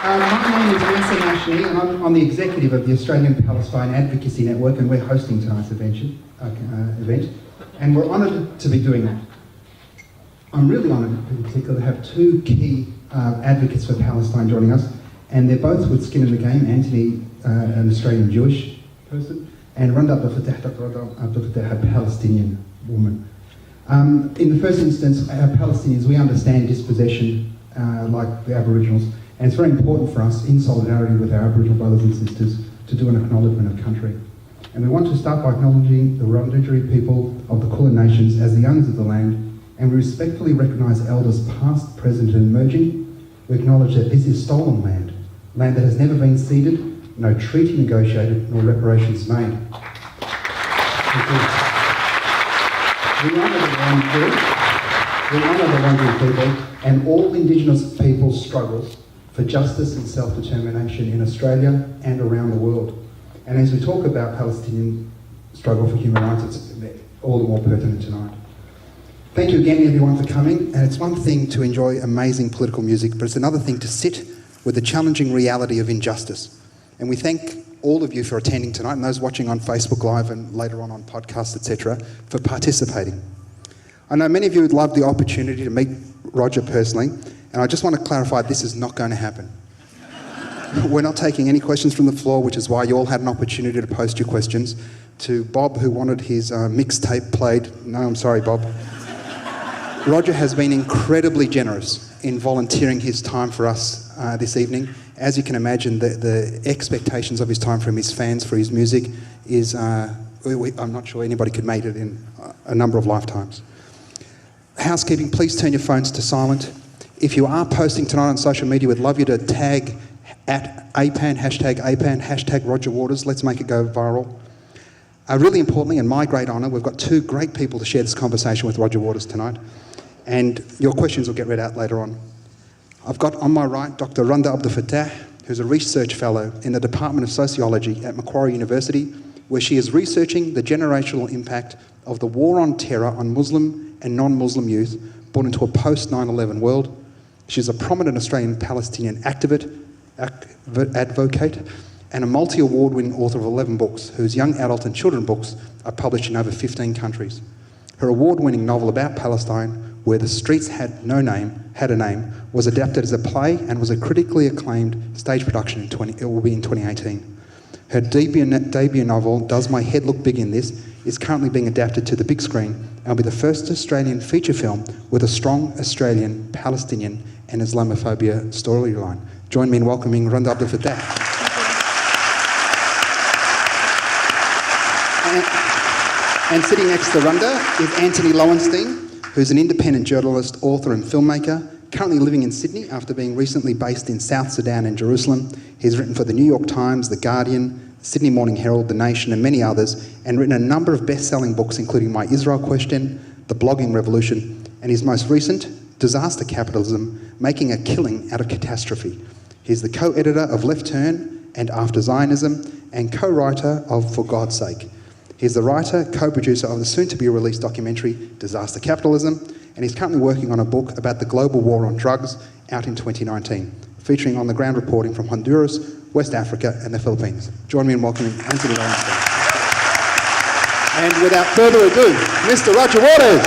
My name is Nasser Nashni, and I'm the executive of the Australian Palestine Advocacy Network, and we're hosting tonight's event. And we're honoured to be doing that. I'm really honoured in particular to have two key advocates for Palestine joining us, and they're both with skin in the game. Anthony, an Australian Jewish person, and Randa Abdel Fattah, a Palestinian woman. In the first instance, Palestinians, we understand dispossession like the Aboriginals, and it's very important for us, in solidarity with our Aboriginal brothers and sisters, to do an acknowledgement of country. And we want to start by acknowledging the Wurundjeri people of the Kulin Nations as the owners of the land, and we respectfully recognise elders past, present and emerging. We acknowledge that this is stolen land, land that has never been ceded, no treaty negotiated, nor reparations made. We honour the Wurundjeri people and all Indigenous people's struggles for justice and self-determination in Australia and around the world. And as we talk about Palestinian struggle for human rights, it's all the more pertinent tonight. Thank you again, everyone, for coming. And it's one thing to enjoy amazing political music, but it's another thing to sit with the challenging reality of injustice. And we thank all of you for attending tonight, and those watching on Facebook Live and later on podcasts, etc., for participating. I know many of you would love the opportunity to meet Roger personally, and I just want to clarify, this is not going to happen. We're not taking any questions from the floor, which is why you all had an opportunity to post your questions. To Bob, who wanted his mixtape played, no, I'm sorry, Bob. Roger has been incredibly generous in volunteering his time for us this evening. As you can imagine, the expectations of his time from his fans for his music is, I'm not sure anybody could make it in a number of lifetimes. Housekeeping, please turn your phones to silent. If you are posting tonight on social media, we'd love you to tag at APAN, hashtag Roger Waters. Let's make it go viral. Really importantly, and my great honour, we've got two great people to share this conversation with Roger Waters tonight, and your questions will get read out later on. I've got on my right Dr. Randa Abdel Fattah, who's a research fellow in the Department of Sociology at Macquarie University, where she is researching the generational impact of the war on terror on Muslim and non-Muslim youth born into a post-9/11 world. She's a prominent Australian Palestinian advocate and a multi-award-winning author of 11 books, whose young adult and children books are published in over 15 countries. Her award-winning novel about Palestine, Where the Streets Had a Name, was adapted as a play and was a critically acclaimed stage production it will be in 2018. Her debut novel, Does My Head Look Big in This?, is currently being adapted to the big screen and will be the first Australian feature film with a strong Australian, Palestinian and Islamophobia storyline. Join me in welcoming Randa Abdel Fattah. And sitting next to Randa is Anthony Lowenstein, who's an independent journalist, author and filmmaker, currently living in Sydney after being recently based in South Sudan and Jerusalem. He's written for the New York Times, The Guardian, Sydney Morning Herald, The Nation and many others, and written a number of best-selling books including My Israel Question, The Blogging Revolution, and his most recent, Disaster Capitalism, Making a Killing Out of Catastrophe. He's the co-editor of Left Turn and After Zionism and co-writer of For God's Sake. He's the writer, co-producer of the soon-to-be-released documentary Disaster Capitalism, and he's currently working on a book about the global war on drugs out in 2019, featuring on-the-ground reporting from Honduras, West Africa and the Philippines. Join me in welcoming Anthony Lowenstein. And without further ado, Mr. Roger Waters.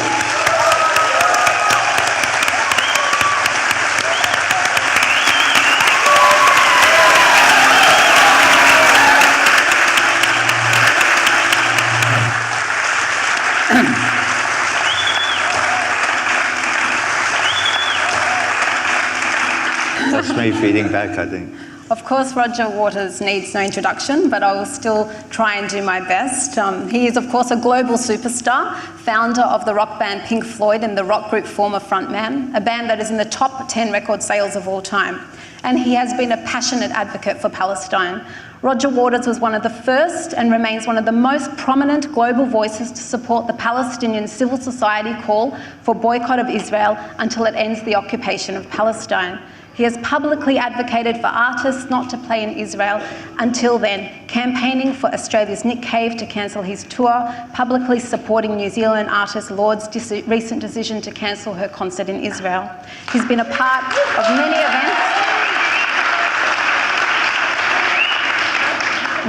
That's me feeding back, I think. Of course, Roger Waters needs no introduction, but I will still try and do my best. He is, of course, a global superstar, founder of the rock band Pink Floyd and the rock group former frontman, a band that is in the top 10 record sales of all time. And he has been a passionate advocate for Palestine. Roger Waters was one of the first and remains one of the most prominent global voices to support the Palestinian civil society call for boycott of Israel until it ends the occupation of Palestine. He has publicly advocated for artists not to play in Israel until then, campaigning for Australia's Nick Cave to cancel his tour, publicly supporting New Zealand artist Lord's recent decision to cancel her concert in Israel. He's been a part of many events.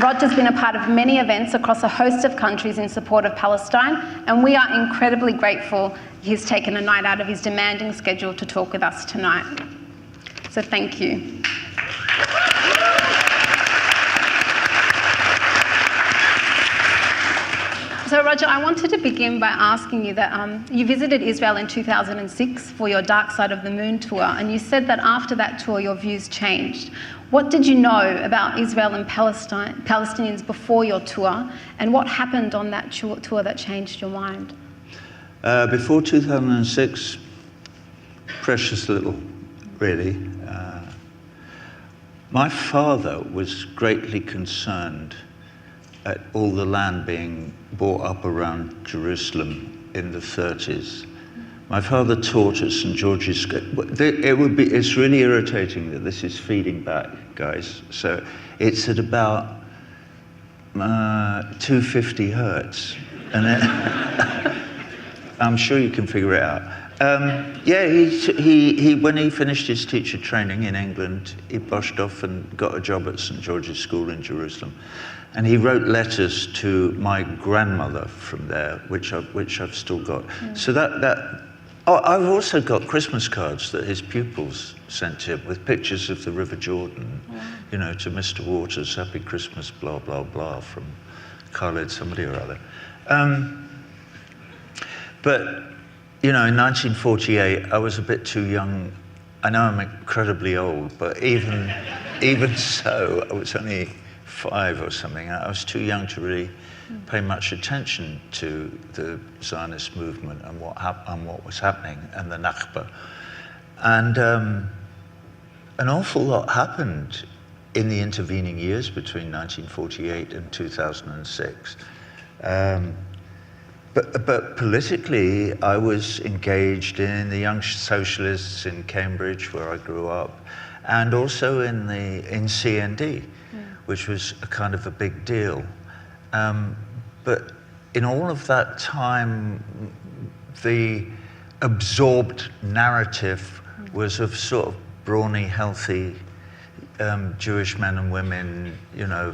Roger's been a part of many events across a host of countries in support of Palestine, and we are incredibly grateful he's taken a night out of his demanding schedule to talk with us tonight. So thank you. So Roger, I wanted to begin by asking you that you visited Israel in 2006 for your Dark Side of the Moon tour, and you said that after that tour your views changed. What did you know about Israel and Palestinians before your tour, and what happened on that tour that changed your mind? Before 2006, precious little, really. My father was greatly concerned at all the land being bought up around Jerusalem in the 30s. My father taught at St. George's. It's really irritating that this is feeding back, guys. So it's at about 250 hertz. And I'm sure you can figure it out. He when he finished his teacher training in England, he brushed off and got a job at St. George's School in Jerusalem. And he wrote letters to my grandmother from there, which I've still got. So I've also got Christmas cards that his pupils sent him with pictures of the River Jordan, you know, to Mr. Waters, Happy Christmas, blah, blah, blah, from Khalid somebody or other. But, you know, in 1948, I was a bit too young. I know I'm incredibly old, but even so, I was only 5 or something. I was too young to really pay much attention to the Zionist movement and what was happening, and the Nakba. And an awful lot happened in the intervening years between 1948 and 2006. But politically, I was engaged in the Young Socialists in Cambridge, where I grew up, and also in CND, which was a kind of a big deal. But in all of that time, the absorbed narrative was of sort of brawny, healthy Jewish men and women, you know,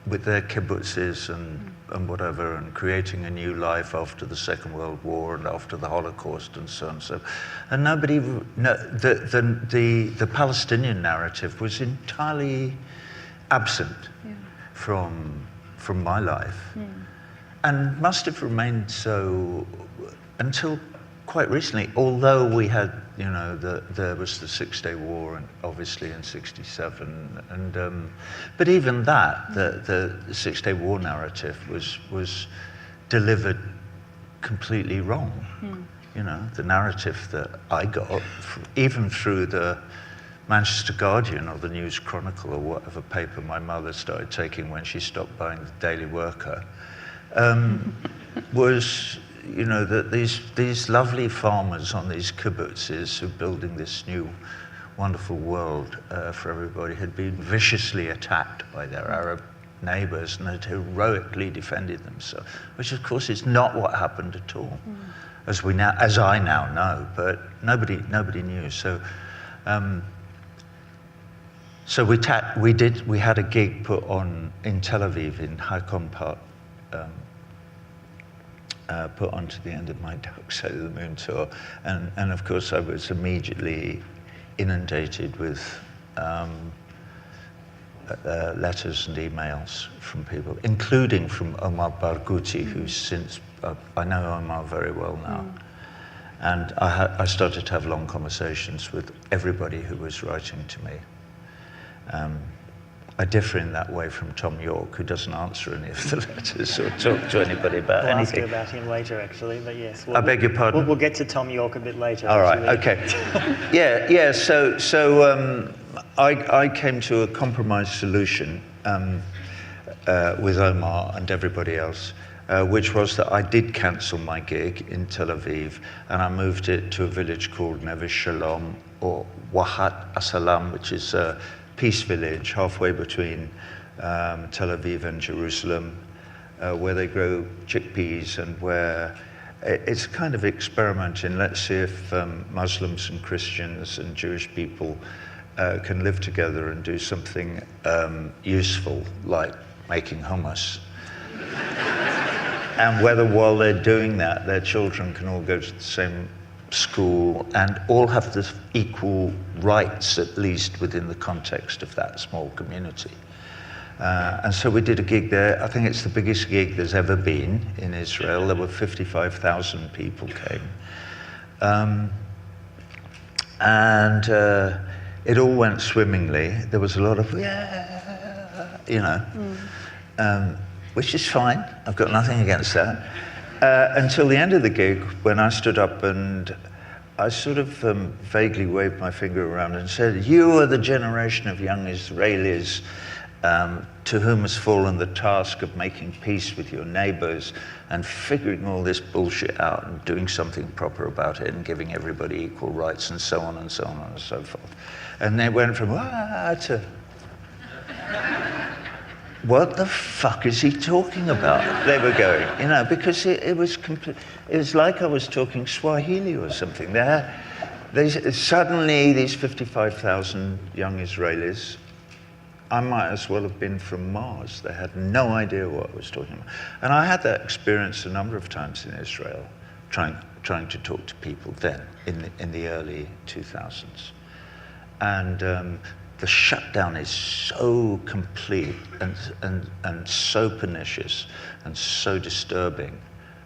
with their kibbutzes and whatever, and creating a new life after the Second World War and after the Holocaust and so on. And nobody, the Palestinian narrative was entirely absent from my life, and must have remained so until quite recently. Although we had, you know, there was the Six-Day War, and obviously in '67, and but even that, the Six-Day War narrative was delivered completely wrong. You know, the narrative that I got, even through the Manchester Guardian or the News Chronicle or whatever paper my mother started taking when she stopped buying the Daily Worker, was, you know, that these lovely farmers on these kibbutzes who are building this new wonderful world for everybody had been viciously attacked by their Arab neighbors and had heroically defended themselves, which of course is not what happened at all, as I now know, but nobody knew. So we had a gig put on in Tel Aviv in Haikon Park, put onto the end of my Dark Side of the Moon tour, and of course I was immediately inundated with letters and emails from people, including from Omar Barghouti, who's since, I know Omar very well now, and I started to have long conversations with everybody who was writing to me. I differ in that way from Tom York, who doesn't answer any of the letters or talk to anybody about anything. We'll ask you about him later, actually, but yes. I beg your pardon? We'll get to Tom York a bit later. All right, okay. Yeah, so I came to a compromise solution with Omar and everybody else, which was that I did cancel my gig in Tel Aviv, and I moved it to a village called Neve Shalom, or Wahat Asalam, which is a peace village halfway between Tel Aviv and Jerusalem, where they grow chickpeas and where it's a kind of experiment in, let's see if Muslims and Christians and Jewish people can live together and do something useful, like making hummus. And whether while they're doing that, their children can all go to the same school and all have the equal rights, at least within the context of that small community. And so we did a gig there. I think it's the biggest gig there's ever been in Israel. There were 55,000 people came. And it all went swimmingly. There was a lot of, yeah, you know, which is fine. I've got nothing against that. Until the end of the gig, when I stood up and I sort of vaguely waved my finger around and said, "You are the generation of young Israelis to whom has fallen the task of making peace with your neighbors and figuring all this bullshit out and doing something proper about it and giving everybody equal rights," and so on and so on and so forth. And they went from, to, what the fuck is he talking about? They were going, you know, because it was complete. It was like I was talking Swahili or something. Suddenly, these 55,000 young Israelis, I might as well have been from Mars. They had no idea what I was talking about. And I had that experience a number of times in Israel, trying to talk to people then, in the early 2000s. And the shutdown is so complete and so pernicious and so disturbing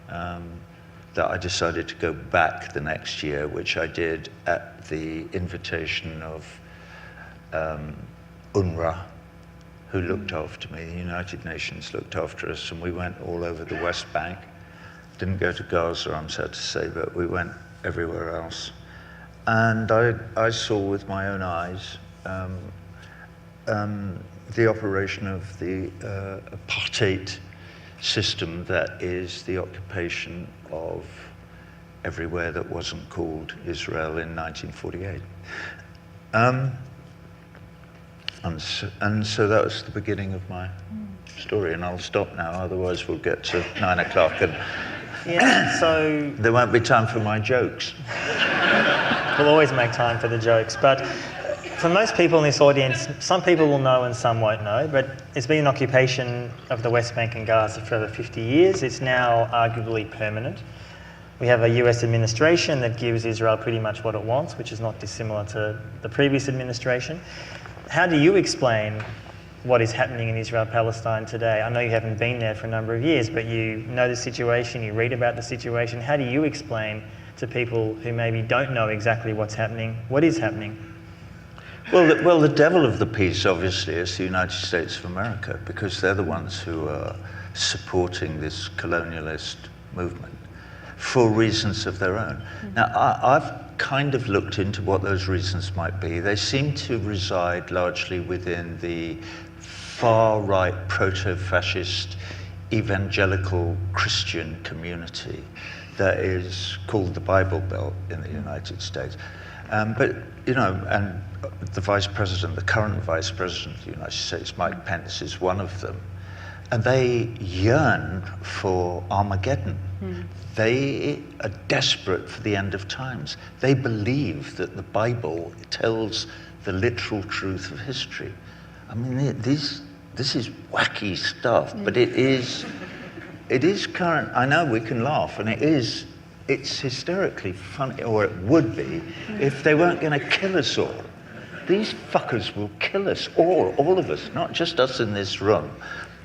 that I decided to go back the next year, which I did at the invitation of UNRWA, who looked after me. The United Nations looked after us, and we went all over the West Bank. Didn't go to Gaza, I'm sad to say, but we went everywhere else. And I saw with my own eyes the operation of the apartheid system that is the occupation of everywhere that wasn't called Israel in 1948. And so that was the beginning of my story, and I'll stop now, otherwise we'll get to 9 o'clock and so there won't be time for my jokes. we'll always make time for the jokes. But for most people in this audience, some people will know and some won't know, but it's been an occupation of the West Bank and Gaza for over 50 years. It's now arguably permanent. We have a US administration that gives Israel pretty much what it wants, which is not dissimilar to the previous administration. How do you explain what is happening in Israel-Palestine today? I know you haven't been there for a number of years, but you know the situation, you read about the situation. How do you explain to people who maybe don't know exactly what's happening, what is happening? Well, the devil of the piece, obviously, is the United States of America, because they're the ones who are supporting this colonialist movement for reasons of their own. Now, I've kind of looked into what those reasons might be. They seem to reside largely within the far-right, proto-fascist, evangelical Christian community that is called the Bible Belt in the United States. But, you know, and the Vice President, the current Vice President of the United States, Mike Pence, is one of them. And they yearn for Armageddon. They are desperate for the end of times. They believe that the Bible tells the literal truth of history. I mean, this is wacky stuff, but it is current. I know we can laugh, and it's hysterically funny, or it would be, if they weren't going to kill us all. These fuckers will kill us all of us, not just us in this room.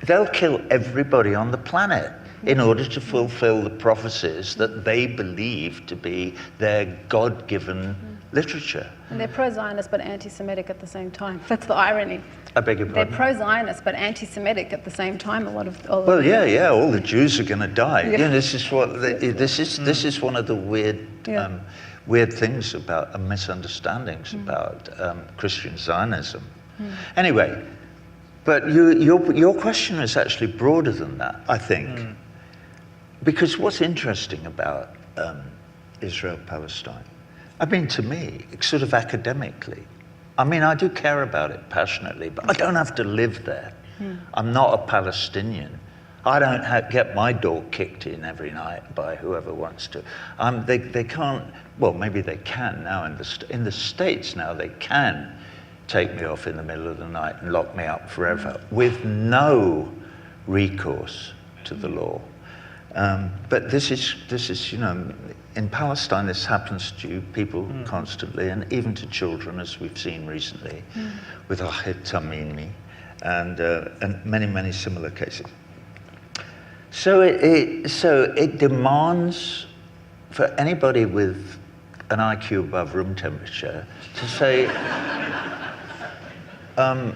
They'll kill everybody on the planet in order to fulfill the prophecies that they believe to be their God-given literature. And they're pro-Zionist but anti-Semitic at the same time. That's the irony. I beg your pardon? They're pro-Zionist but anti-Semitic at the same time. All the Jews are going to die. Yeah. You know, this is one of the weird things about misunderstandings about Christian Zionism. Anyway, but your question is actually broader than that, I think. Because what's interesting about Israel-Palestine, I mean, to me, sort of academically, I mean, I do care about it passionately, but I don't have to live there. I'm not a Palestinian. I don't get my door kicked in every night by whoever wants to. They can't, well, maybe they can now in the States now, they can take me off in the middle of the night and lock me up forever with no recourse to the law. But this is, you know, in Palestine, this happens to people constantly, and even to children, as we've seen recently, with Ahid Tamimi, and many, many similar cases. So it demands for anybody with an IQ above room temperature to say, hang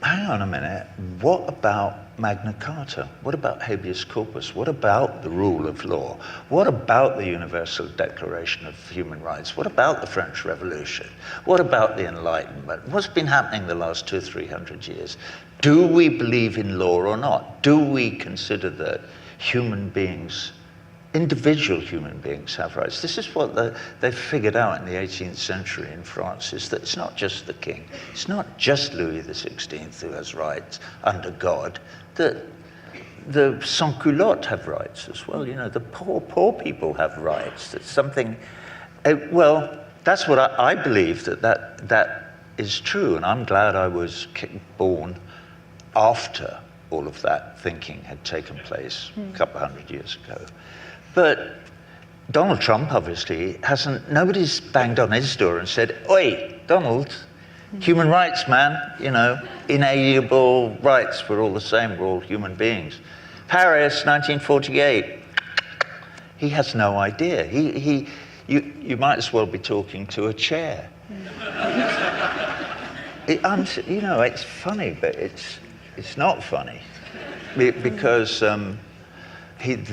on a minute, what about Magna Carta? What about habeas corpus? What about the rule of law? What about the Universal Declaration of Human Rights? What about the French Revolution? What about the Enlightenment? What's been happening the last 200 or 300 years? Do we believe in law or not? Do we consider that human beings, individual human beings, have rights? This is what they figured out in the 18th century in France, is that it's not just the king, it's not just Louis XVI who has rights under God, that the sans-culottes have rights as well. You know, the poor people have rights. That's something, well, that's what I believe, that is true, and I'm glad I was born after all of that thinking had taken place a couple of 100 years ago. But Donald Trump obviously hasn't, nobody's banged on his door and said, "Oi, Donald, human rights, man, you know, inalienable rights, we're all the same, we're all human beings." Paris, 1948. He has no idea. You might as well be talking to a chair. You know, it's funny, but it's not funny, because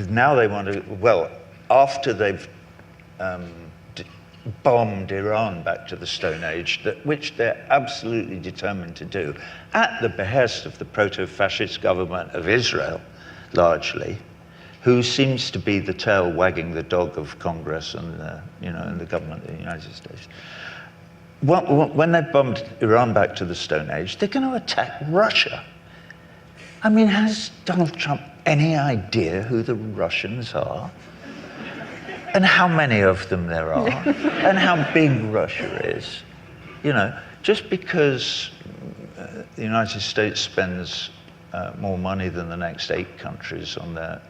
now they want to, well, after they've bombed Iran back to the Stone Age, which they're absolutely determined to do, at the behest of the proto-fascist government of Israel, largely, who seems to be the tail wagging the dog of Congress and and the government of the United States. When they bombed Iran back to the Stone Age, they're going to attack Russia. I mean, has Donald Trump any idea who the Russians are? And how many of them there are? And how big Russia is? You know, just because the United States spends more money than the next 8 countries on their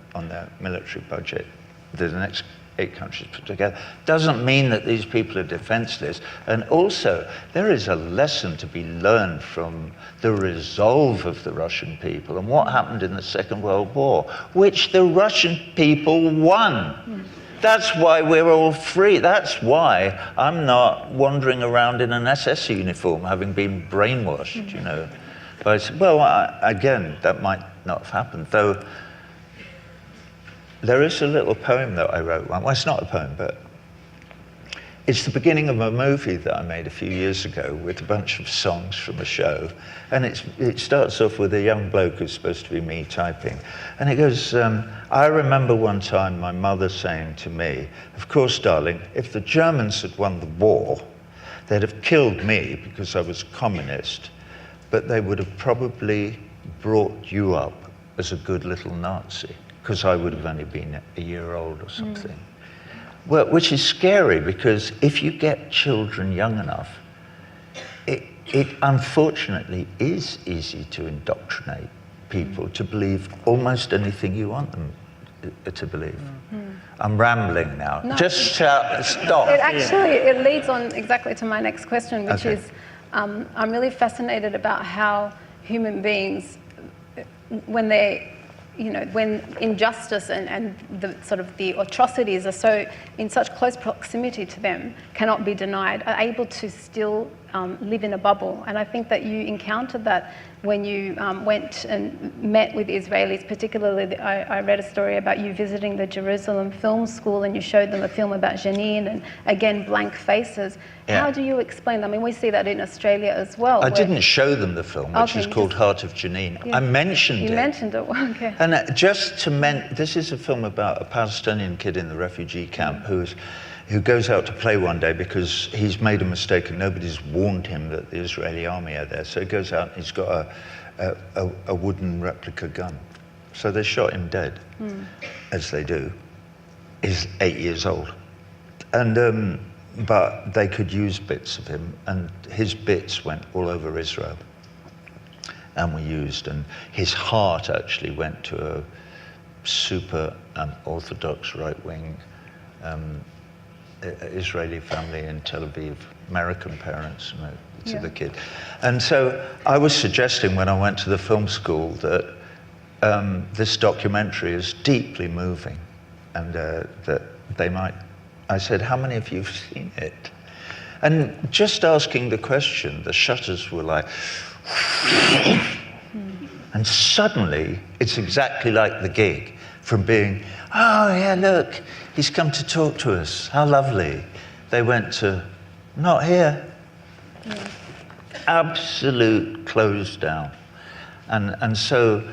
military budget, the next 8 countries put together, doesn't mean that these people are defenseless. And also, there is a lesson to be learned from the resolve of the Russian people and what happened in the Second World War, which the Russian people won. That's why we're all free. That's why I'm not wandering around in an SS uniform, having been brainwashed, you know. But, well, again, that might not have happened, though. There is a little poem that I wrote. Well, it's not a poem, but it's the beginning of a movie that I made a few years ago with a bunch of songs from a show. And it starts off with a young bloke who's supposed to be me typing. And it goes, I remember one time my mother saying to me, "Of course, darling, if the Germans had won the war, they'd have killed me because I was communist, but they would have probably brought you up as a good little Nazi, because I would have only been a year old or something." Well, which is scary, because if you get children young enough, it unfortunately is easy to indoctrinate people to believe almost anything you want them to believe. I'm rambling now. No. Just stop. It leads on exactly to my next question, which Okay. is, I'm really fascinated about how human beings, when injustice and the sort of the atrocities are so in such close proximity to them, cannot be denied, are able to still live in a bubble. And I think that you encountered that when you went and met with Israelis. Particularly, I read a story about you visiting the Jerusalem Film School, and you showed them a film about Jenin, and again, blank faces. Yeah. How do you explain that? I mean, we see that in Australia as well. I didn't show them the film, which Okay, is you called just- Heart of Jenin. Yeah. I mentioned it. You mentioned it, okay. And this is a film about a Palestinian kid in the refugee camp who goes out to play one day because he's made a mistake and nobody's warned him that the Israeli army are there. So he goes out and he's got a wooden replica gun. So they shot him dead, as they do. He's 8 years old. And but they could use bits of him, and his bits went all over Israel and were used, and his heart actually went to a super orthodox right-wing Israeli family in Tel Aviv, American parents to the kid. And so I was suggesting when I went to the film school that this documentary is deeply moving, and that they might. I said, how many of you have seen it? And just asking the question, the shutters were like, and suddenly it's exactly like the gig, from being, oh yeah, look, he's come to talk to us, how lovely. They went to, not here. Absolute close down. And so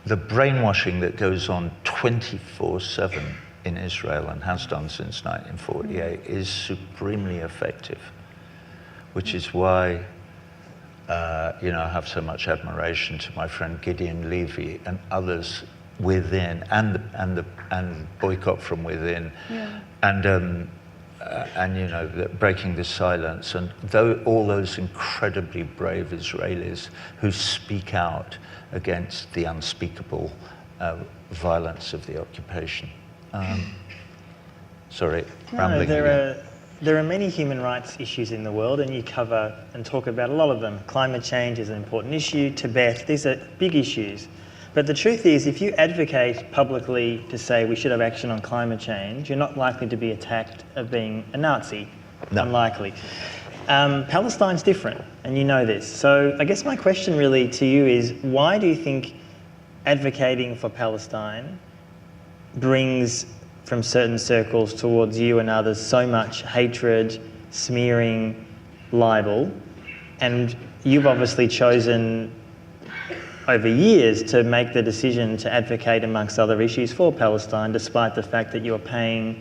the brainwashing that goes on 24/7 in Israel and has done since 1948 is supremely effective, which is why I have so much admiration to my friend Gideon Levy and others within, and Boycott from Within, and breaking the silence, and all those incredibly brave Israelis who speak out against the unspeakable violence of the occupation. Sorry, rambling again. There are many human rights issues in the world, and you cover and talk about a lot of them. Climate change is an important issue, Tibet, these are big issues. But the truth is, if you advocate publicly to say we should have action on climate change, you're not likely to be attacked of being a Nazi. No. Unlikely. Palestine's different, and you know this. So I guess my question really to you is, why do you think advocating for Palestine brings from certain circles towards you and others so much hatred, smearing, libel, and you've obviously chosen over years to make the decision to advocate amongst other issues for Palestine, despite the fact that you're paying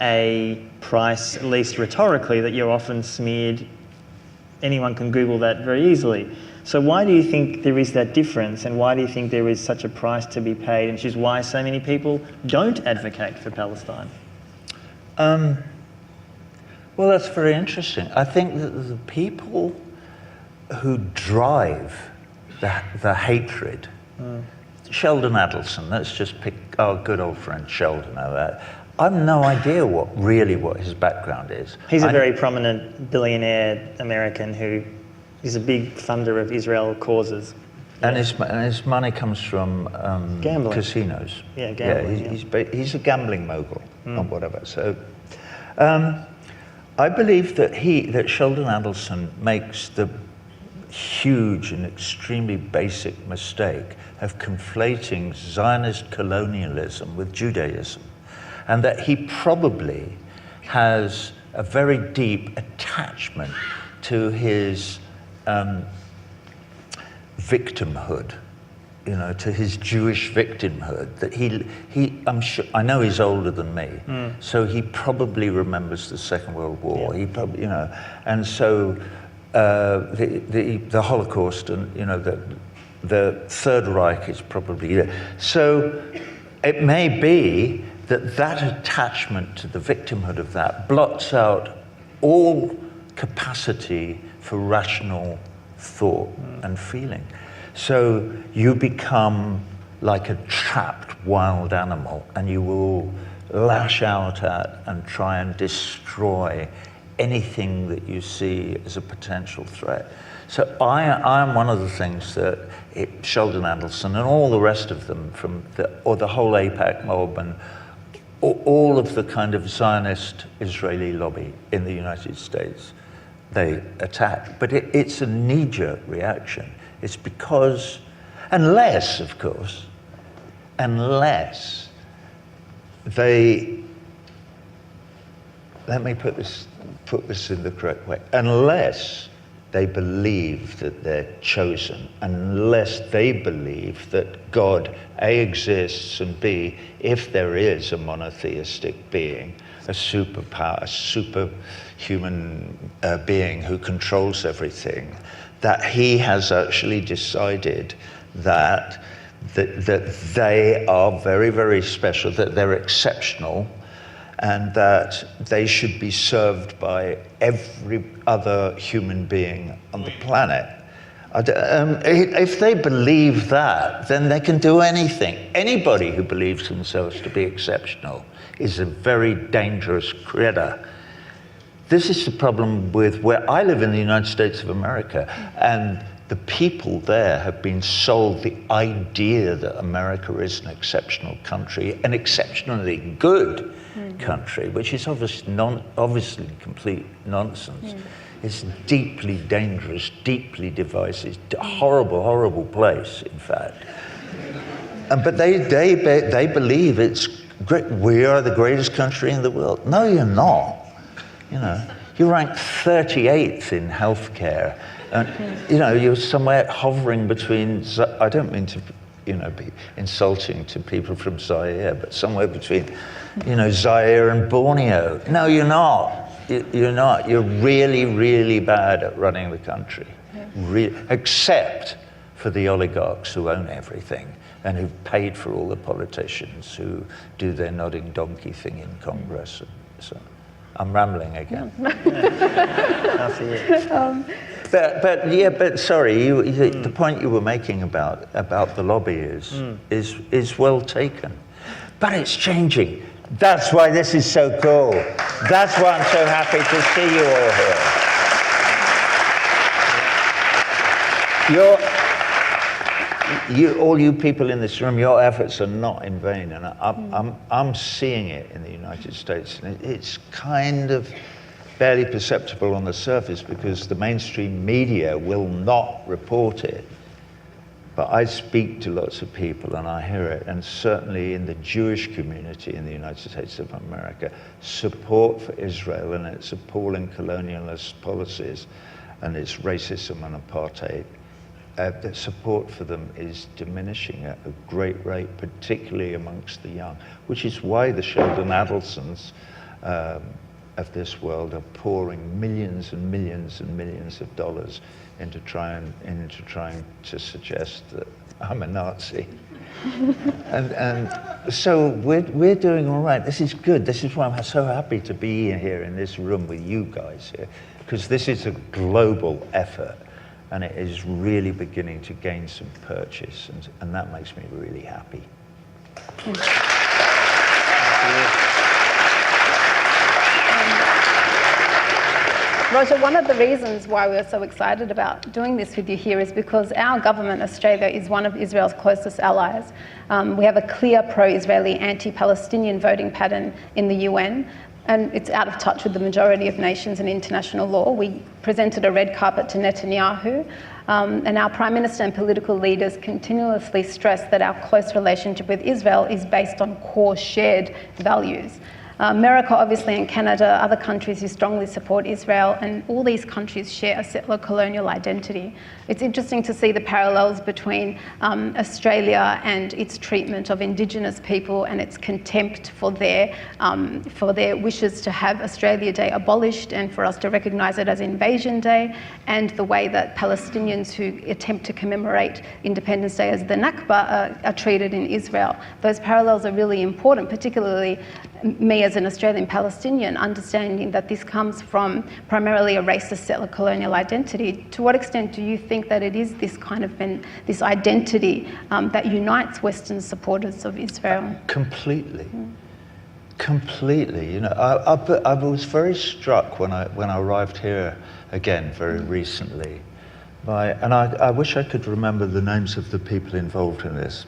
a price, at least rhetorically, that you're often smeared. Anyone can Google that very easily. So why do you think there is that difference, and why do you think there is such a price to be paid, and which is why so many people don't advocate for Palestine? Well, that's very interesting. I think that the people who drive the hatred, Sheldon Adelson, let's just pick our good old friend Sheldon over that. I have no idea what his background is. He's a very prominent billionaire American who is a big funder of Israel causes. And his money comes from gambling. Casinos. Yeah, gambling. He's a gambling mogul or whatever. So I believe that Sheldon Adelson makes the huge and extremely basic mistake of conflating Zionist colonialism with Judaism, and that he probably has a very deep attachment to his victimhood, to his Jewish victimhood. That I'm sure, I know he's older than me, so he probably remembers the Second World War. Yeah. He probably, and so the Holocaust and the Third Reich is probably there. So it may be that attachment to the victimhood of that blots out all capacity for rational thought and feeling. So you become like a trapped wild animal, and you will lash out at and try and destroy anything that you see as a potential threat. So I am one of the things that Sheldon Adelson and all the rest of them, or the whole AIPAC mob and all of the kind of Zionist Israeli lobby in the United States, they attack. But it's a knee-jerk reaction. It's because, unless they, let me put this in the correct way, unless they believe that they're chosen, unless they believe that God, A, exists, and B, if there is a monotheistic being, a superpower, a superhuman being who controls everything, that he has actually decided that they are very, very special, that they're exceptional, and that they should be served by every other human being on the planet. If they believe that, then they can do anything. Anybody who believes themselves to be exceptional is a very dangerous critter. This is the problem with where I live in the United States of America, and the people there have been sold the idea that America is an exceptional country, an exceptionally good country, which is obviously complete nonsense. It's deeply dangerous, deeply divisive, horrible, horrible place, in fact. But they believe it's great. We are the greatest country in the world. No, you're not. You know, you're ranked 38th in healthcare. And, you know, you're somewhere hovering between, I don't mean to, you know, be insulting to people from Zaire, but somewhere between, you know, Zaire and Borneo. No, you're not. You're not. You're really, really bad at running the country, except for the oligarchs who own everything and who've paid for all the politicians who do their nodding donkey thing in Congress. So I'm rambling again. I see it. But sorry, the point you were making about the lobby is well taken. But it's changing. That's why this is so cool. That's why I'm so happy to see you all here. All you people in this room, your efforts are not in vain, and I'm seeing it in the United States, and it's kind of barely perceptible on the surface because the mainstream media will not report it. But I speak to lots of people and I hear it, and certainly in the Jewish community in the United States of America, support for Israel and its appalling colonialist policies and its racism and apartheid, the support for them is diminishing at a great rate, particularly amongst the young, which is why the Sheldon Adelsons of this world are pouring millions and millions and millions of dollars into trying to suggest that I'm a Nazi. and so we're doing all right. This is good. This is why I'm so happy to be here in this room with you guys here, because this is a global effort and it is really beginning to gain some purchase, and that makes me really happy. Roger, one of the reasons why we're so excited about doing this with you here is because our government, Australia, is one of Israel's closest allies. We have a clear pro-Israeli, anti-Palestinian voting pattern in the UN, and it's out of touch with the majority of nations and international law. We presented a red carpet to Netanyahu, and our Prime Minister and political leaders continuously stress that our close relationship with Israel is based on core shared values. America, obviously, and Canada, other countries who strongly support Israel, and all these countries share a settler colonial identity. It's interesting to see the parallels between Australia and its treatment of Indigenous people and its contempt for their wishes to have Australia Day abolished and for us to recognise it as Invasion Day, and the way that Palestinians who attempt to commemorate Independence Day as the Nakba are treated in Israel. Those parallels are really important, particularly me as an Australian Palestinian, understanding that this comes from primarily a racist settler colonial identity. To what extent do you think that it is this kind of this identity that unites Western supporters of Israel? Completely. Completely. You know, I was very struck when I arrived here again very recently and I wish I could remember the names of the people involved in this.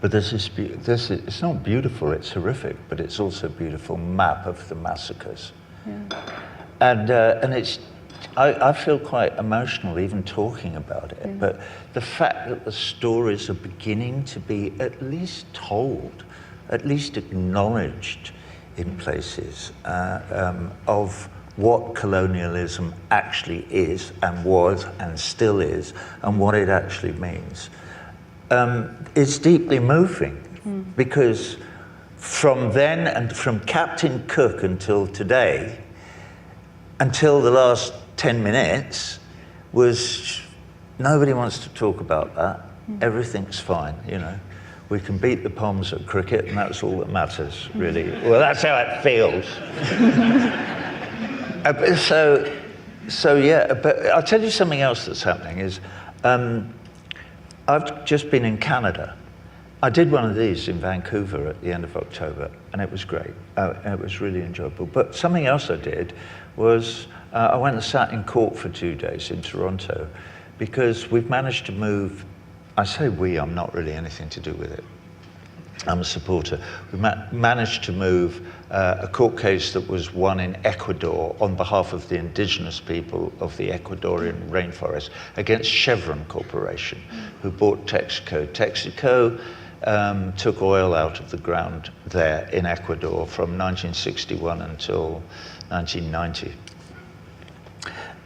But it's not beautiful, it's horrific, but it's also a beautiful map of the massacres. Yeah. And I feel quite emotional even talking about it, yeah. But the fact that the stories are beginning to be at least told, at least acknowledged in places of what colonialism actually is and was and still is and what it actually means. It's deeply moving because from then and from Captain Cook until today, until the last 10 minutes, was nobody wants to talk about that. Everything's fine, you know. We can beat the Poms at cricket, and that's all that matters, really. Well, that's how it feels. So yeah, but I'll tell you something else that's happening is, I've just been in Canada. I did one of these in Vancouver at the end of October, and it was great. It was really enjoyable. But something else I did was I went and sat in court for 2 days in Toronto, because we've managed to move. I say we, I'm not really anything to do with it. I'm a supporter. We managed to move a court case that was won in Ecuador on behalf of the indigenous people of the Ecuadorian rainforest against Chevron Corporation, who bought Texaco. Texaco took oil out of the ground there in Ecuador from 1961 until 1990.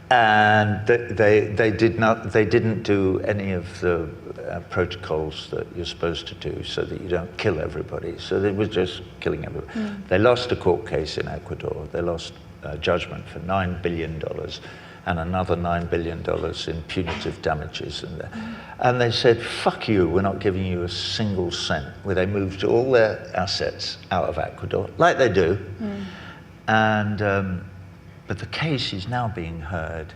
And they didn't do any of the protocols that you're supposed to do, so that you don't kill everybody. So they were just killing everybody. They lost a court case in Ecuador. They lost a judgment for $9 billion and another $9 billion in punitive damages. And they said, fuck you, we're not giving you a single cent. Where they moved all their assets out of Ecuador, like they do. And but the case is now being heard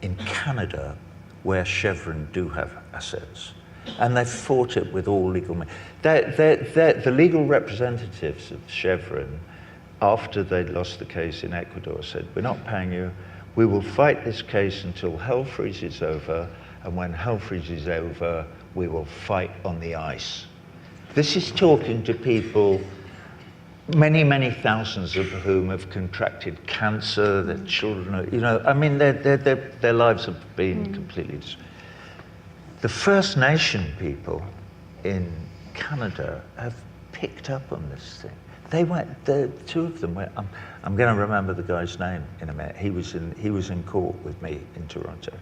in Canada, where Chevron do have assets. And they've fought it with all legal means. The legal representatives of Chevron, after they'd lost the case in Ecuador, said, we're not paying you. We will fight this case until hell freezes over, and when hell freezes over, we will fight on the ice. This is talking to people, many, many thousands of whom have contracted cancer, their children are, I mean, their lives have been completely destroyed. The First Nation people in Canada have picked up on this thing. They went, the two of them went, I'm going to remember the guy's name in a minute. He was in court with me in Toronto.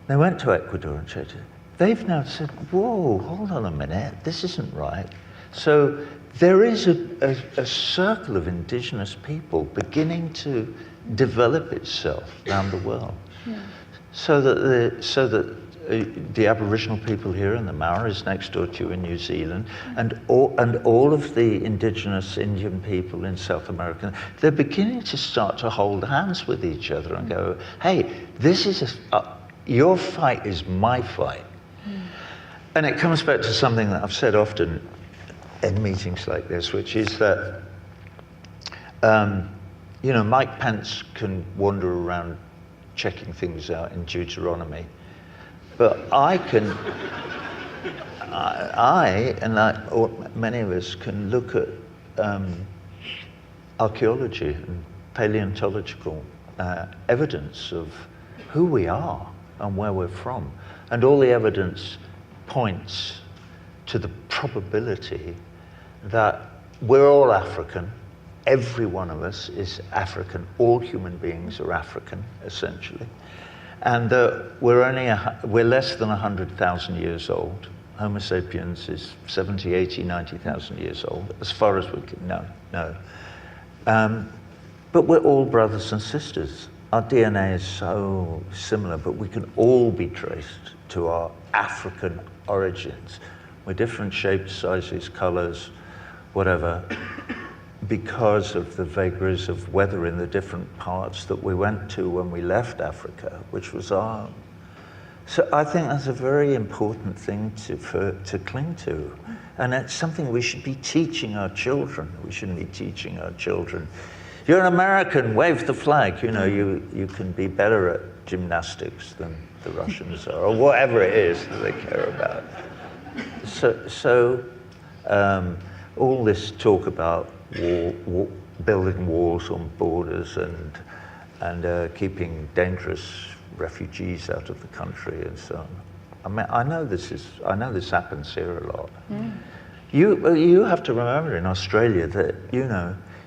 They went to Ecuador and checked it. They've now said, whoa, hold on a minute, this isn't right. So there is a circle of indigenous people beginning to develop itself around the world. So that the Aboriginal people here and the Maoris next door to you in New Zealand, and all of the indigenous Indian people in South America, they're beginning to start to hold hands with each other and go, hey, this is your fight is my fight. And it comes back to something that I've said often in meetings like this, which is that, Mike Pence can wander around checking things out in Deuteronomy, but I can, many of us can look at archaeology and paleontological evidence of who we are and where we're from. And all the evidence points to the probability that we're all African. Every one of us is African. All human beings are African, essentially. And we're less than 100,000 years old. Homo sapiens is 70, 80, 90,000 years old, as far as we can know. But we're all brothers and sisters. Our DNA is so similar, but we can all be traced to our African origins. We're different shapes, sizes, colors, whatever, because of the vagaries of weather in the different parts that we went to when we left Africa, which was our. So I think that's a very important thing to cling to. And it's something we should be teaching our children. We shouldn't be teaching our children, you're an American, wave the flag. You can be better at gymnastics than the Russians are, or whatever it is that they care about. So all this talk about building walls on borders and keeping dangerous refugees out of the country and so on. I mean, I know this happens here a lot. You have to remember in Australia that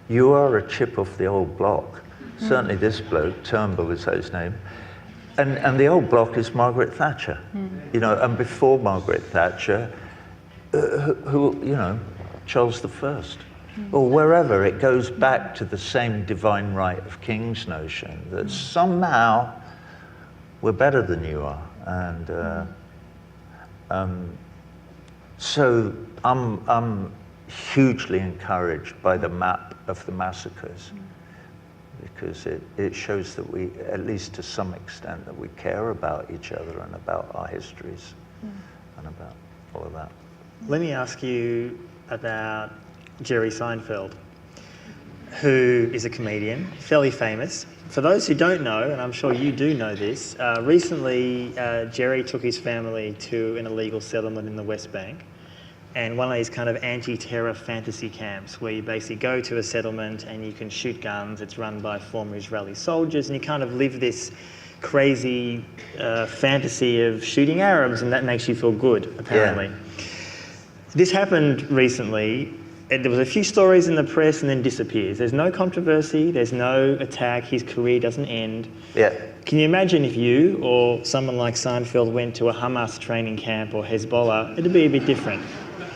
you are a chip off the old block. Certainly this bloke, Turnbull is his name, and the old block is Margaret Thatcher. And before Margaret Thatcher, Charles I, or wherever, it goes back to the same divine right of kings notion that somehow we're better than you are, and So I'm hugely encouraged by the map of the massacres, because it shows that we, at least to some extent, that we care about each other and about our histories and about all of that. Let me ask you about Jerry Seinfeld, who is a comedian, fairly famous. For those who don't know, and I'm sure you do know this, recently Jerry took his family to an illegal settlement in the West Bank, and one of these kind of anti-terror fantasy camps where you basically go to a settlement and you can shoot guns. It's run by former Israeli soldiers, and you kind of live this crazy fantasy of shooting Arabs, and that makes you feel good, apparently. Yeah. This happened recently. There was a few stories in the press and then disappears. There's no controversy, there's no attack, his career doesn't end. Yeah. Can you imagine if you or someone like Seinfeld went to a Hamas training camp or Hezbollah? It'd be a bit different.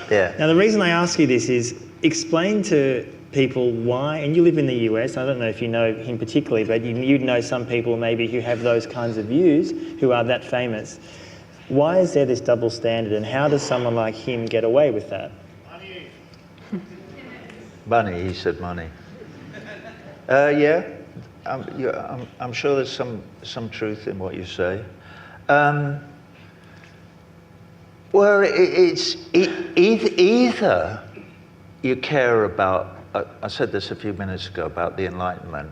Yeah. Now the reason I ask you this is, explain to people why, and you live in the US, I don't know if you know him particularly, but you'd know some people maybe who have those kinds of views, who are that famous. Why is there this double standard, and how does someone like him get away with that? Money, he said money. I'm sure there's some truth in what you say. Well, it's either you care about, I said this a few minutes ago about the Enlightenment,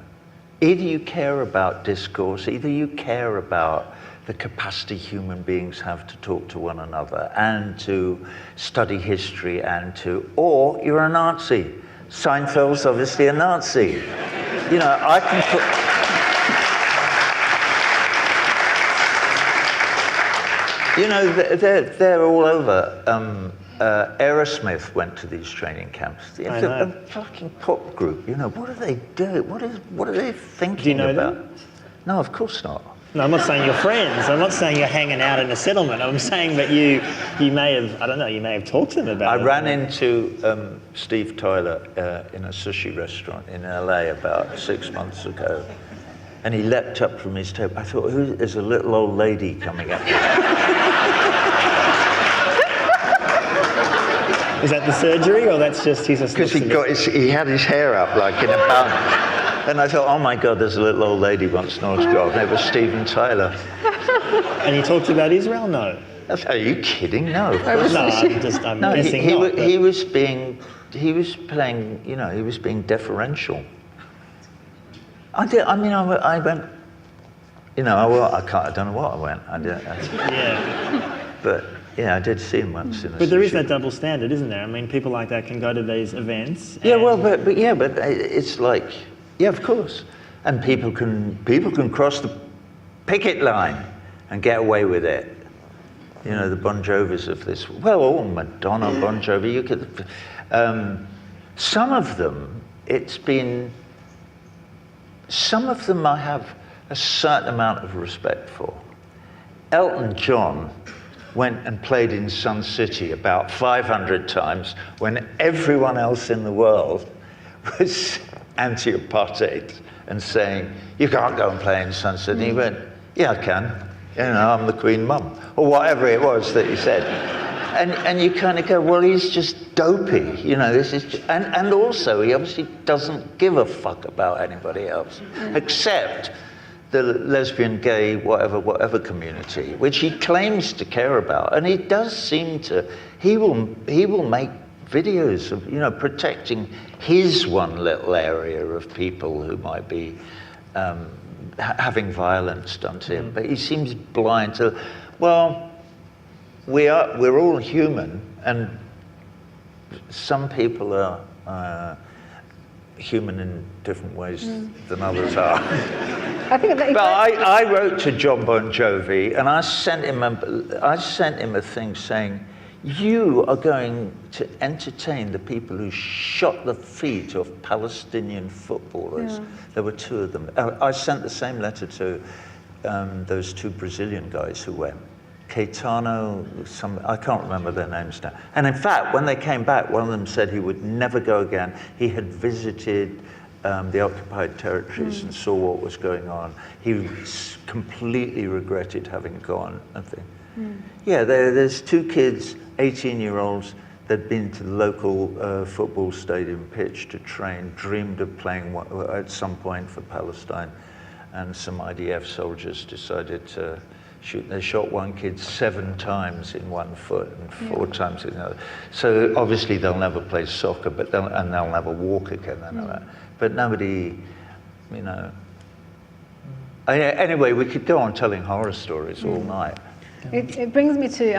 either you care about discourse, either you care about the capacity human beings have to talk to one another and to study history or you're a Nazi. Seinfeld's obviously a Nazi. You know, I can put... You know, they're all over. Aerosmith went to these training camps. I know. A fucking pop group, you know, what are they doing? What are they thinking about? Do you know them? No, of course not. No, I'm not saying you're friends. I'm not saying you're hanging out in a settlement. I'm saying that you may have, I don't know, you may have talked to them about it. I ran into Steve Tyler in a sushi restaurant in LA about 6 months ago, and he leapt up from his table. I thought, who is a little old lady coming up? Is that the surgery, or that's just his... Because he had his hair up like in a bun. And I thought, oh my God, there's a little old lady wants an autograph. And it was Steven Tyler. And he talked about Israel? No. Are you kidding? No. No, I'm guessing he was being deferential. I went, you know, I don't know what I went. Yeah. But yeah, I did see him once in a But there is sushi. that double standard, isn't there? I mean, people like that can go to these events. Yeah, well, but it's like, yeah, of course. And people can cross the picket line and get away with it. You know, the Bon Jovis of this. Well, all Madonna, Bon Jovi. You could. Some of them, some of them I have a certain amount of respect for. Elton John went and played in Sun City about 500 times when everyone else in the world was anti-apartheid and saying, you can't go and play in Sun City. He went, yeah, I can. You know, I'm the Queen Mum. Or whatever it was that he said. And you kind of go, well, he's just dopey. You know, this is... And also, he obviously doesn't give a fuck about anybody else, except the lesbian, gay, whatever community, which he claims to care about. And he does seem to... He will make videos of, you know, protecting his one little area of people who might be having violence done to him. But he seems blind to, well, we're all human, and some people are human in different ways than others are. I think that But I wrote to John Bon Jovi, and I sent him a thing saying, you are going to entertain the people who shot the feet of Palestinian footballers. Yeah. There were two of them. I sent the same letter to those two Brazilian guys who went. Caetano, I can't remember their names now. And in fact, when they came back, one of them said he would never go again. He had visited the occupied territories and saw what was going on. He completely regretted having gone. Yeah, there's two kids, 18-year-olds, that'd been to the local football stadium pitch to train, dreamed of playing at some point for Palestine, and some IDF soldiers decided to shoot. They shot one kid 7 times in one foot and 4 times in the other. So obviously they'll never play soccer, but they'll never walk again. But nobody, you know. Anyway, we could go on telling horror stories all night. It brings me to,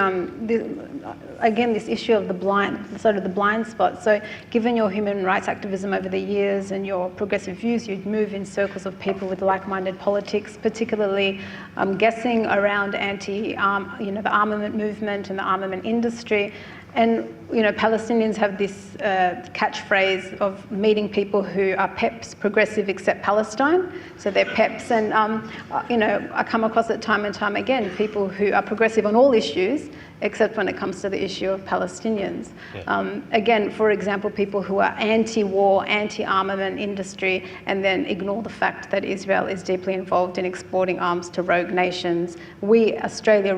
again, this issue of the blind spot. So given your human rights activism over the years and your progressive views, you'd move in circles of people with like-minded politics, particularly, I'm guessing, around the armament movement and the armament industry. And, you know, Palestinians have this catchphrase of meeting people who are PEPs, progressive except Palestine. So they're PEPs. And, you know, I come across it time and time again, people who are progressive on all issues, except when it comes to the issue of Palestinians. Yeah. Again, for example, people who are anti-war, anti-armament industry, and then ignore the fact that Israel is deeply involved in exporting arms to rogue nations. Australia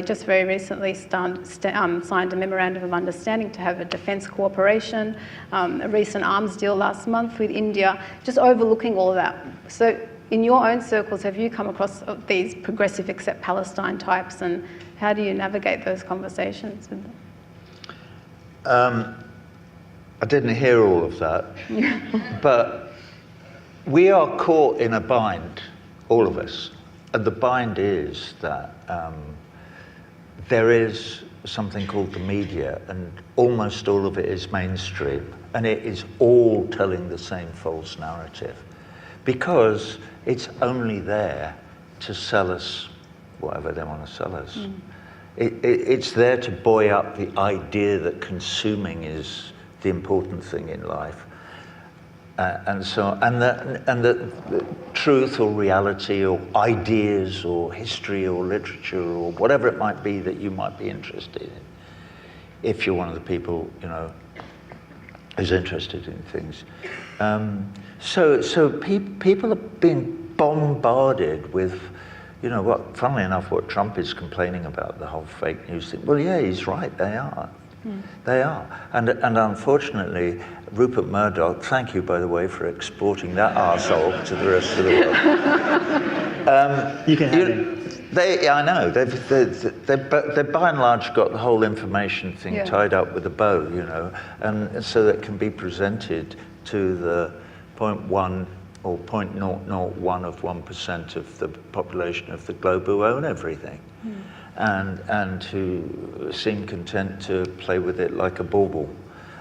just very recently signed a memorandum of understanding to have a defence cooperation, a recent arms deal last month with India, just overlooking all of that. So in your own circles, have you come across these progressive except Palestine types, and how do you navigate those conversations with them? I didn't hear all of that, but we are caught in a bind, all of us. And the bind is that there is something called the media, and almost all of it is mainstream, and it is all telling the same false narrative, because it's only there to sell us whatever they want to sell us. It's there to buoy up the idea that consuming is the important thing in life, and the truth or reality or ideas or history or literature or whatever it might be that you might be interested in, if you're one of the people, you know, who's interested in things. So people are being bombarded with, you know, funnily enough, what Trump is complaining about, the whole fake news thing. Well, yeah, he's right, they are. They are. And unfortunately, Rupert Murdoch, thank you, by the way, for exporting that arsehole to the rest of the world. You can have him. I know. They've by and large got the whole information thing tied up with a bow, you know, and so that can be presented to the 0.1 or 0.001 of 1% of the population of the globe who own everything, and who seem content to play with it like a bauble,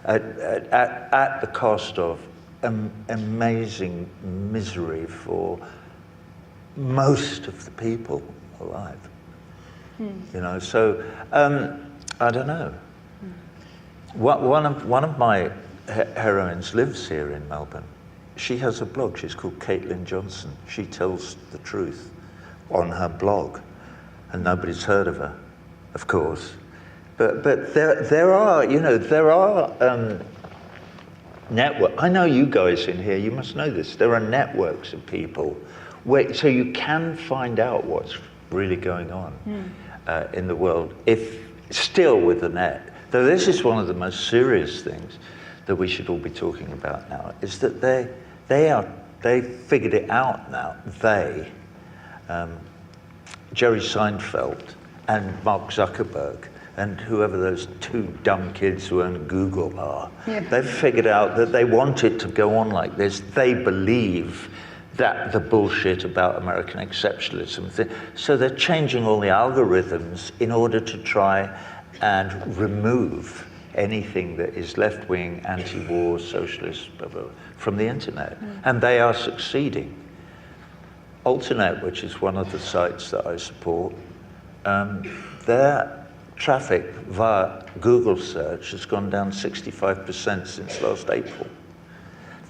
at the cost of amazing misery for most of the people alive. You know, so I don't know. One of my heroines lives here in Melbourne. She has a blog. She's called Caitlin Johnson. She tells the truth on her blog, and nobody's heard of her, of course. But there are, you know, network. I know you guys in here. You must know this. There are networks of people so you can find out what's really going on in the world, if still with the net. Though this is one of the most serious things that we should all be talking about now, is that they figured it out now. Jerry Seinfeld and Mark Zuckerberg and whoever those 2 dumb kids who own Google are, they've figured out that they want it to go on like this. They believe that the bullshit about American exceptionalism, so they're changing all the algorithms in order to try and remove anything that is left-wing, anti-war, socialist, blah, blah, from the internet. And they are succeeding. Alternet, which is one of the sites that I support, their traffic via Google search has gone down 65% since last April.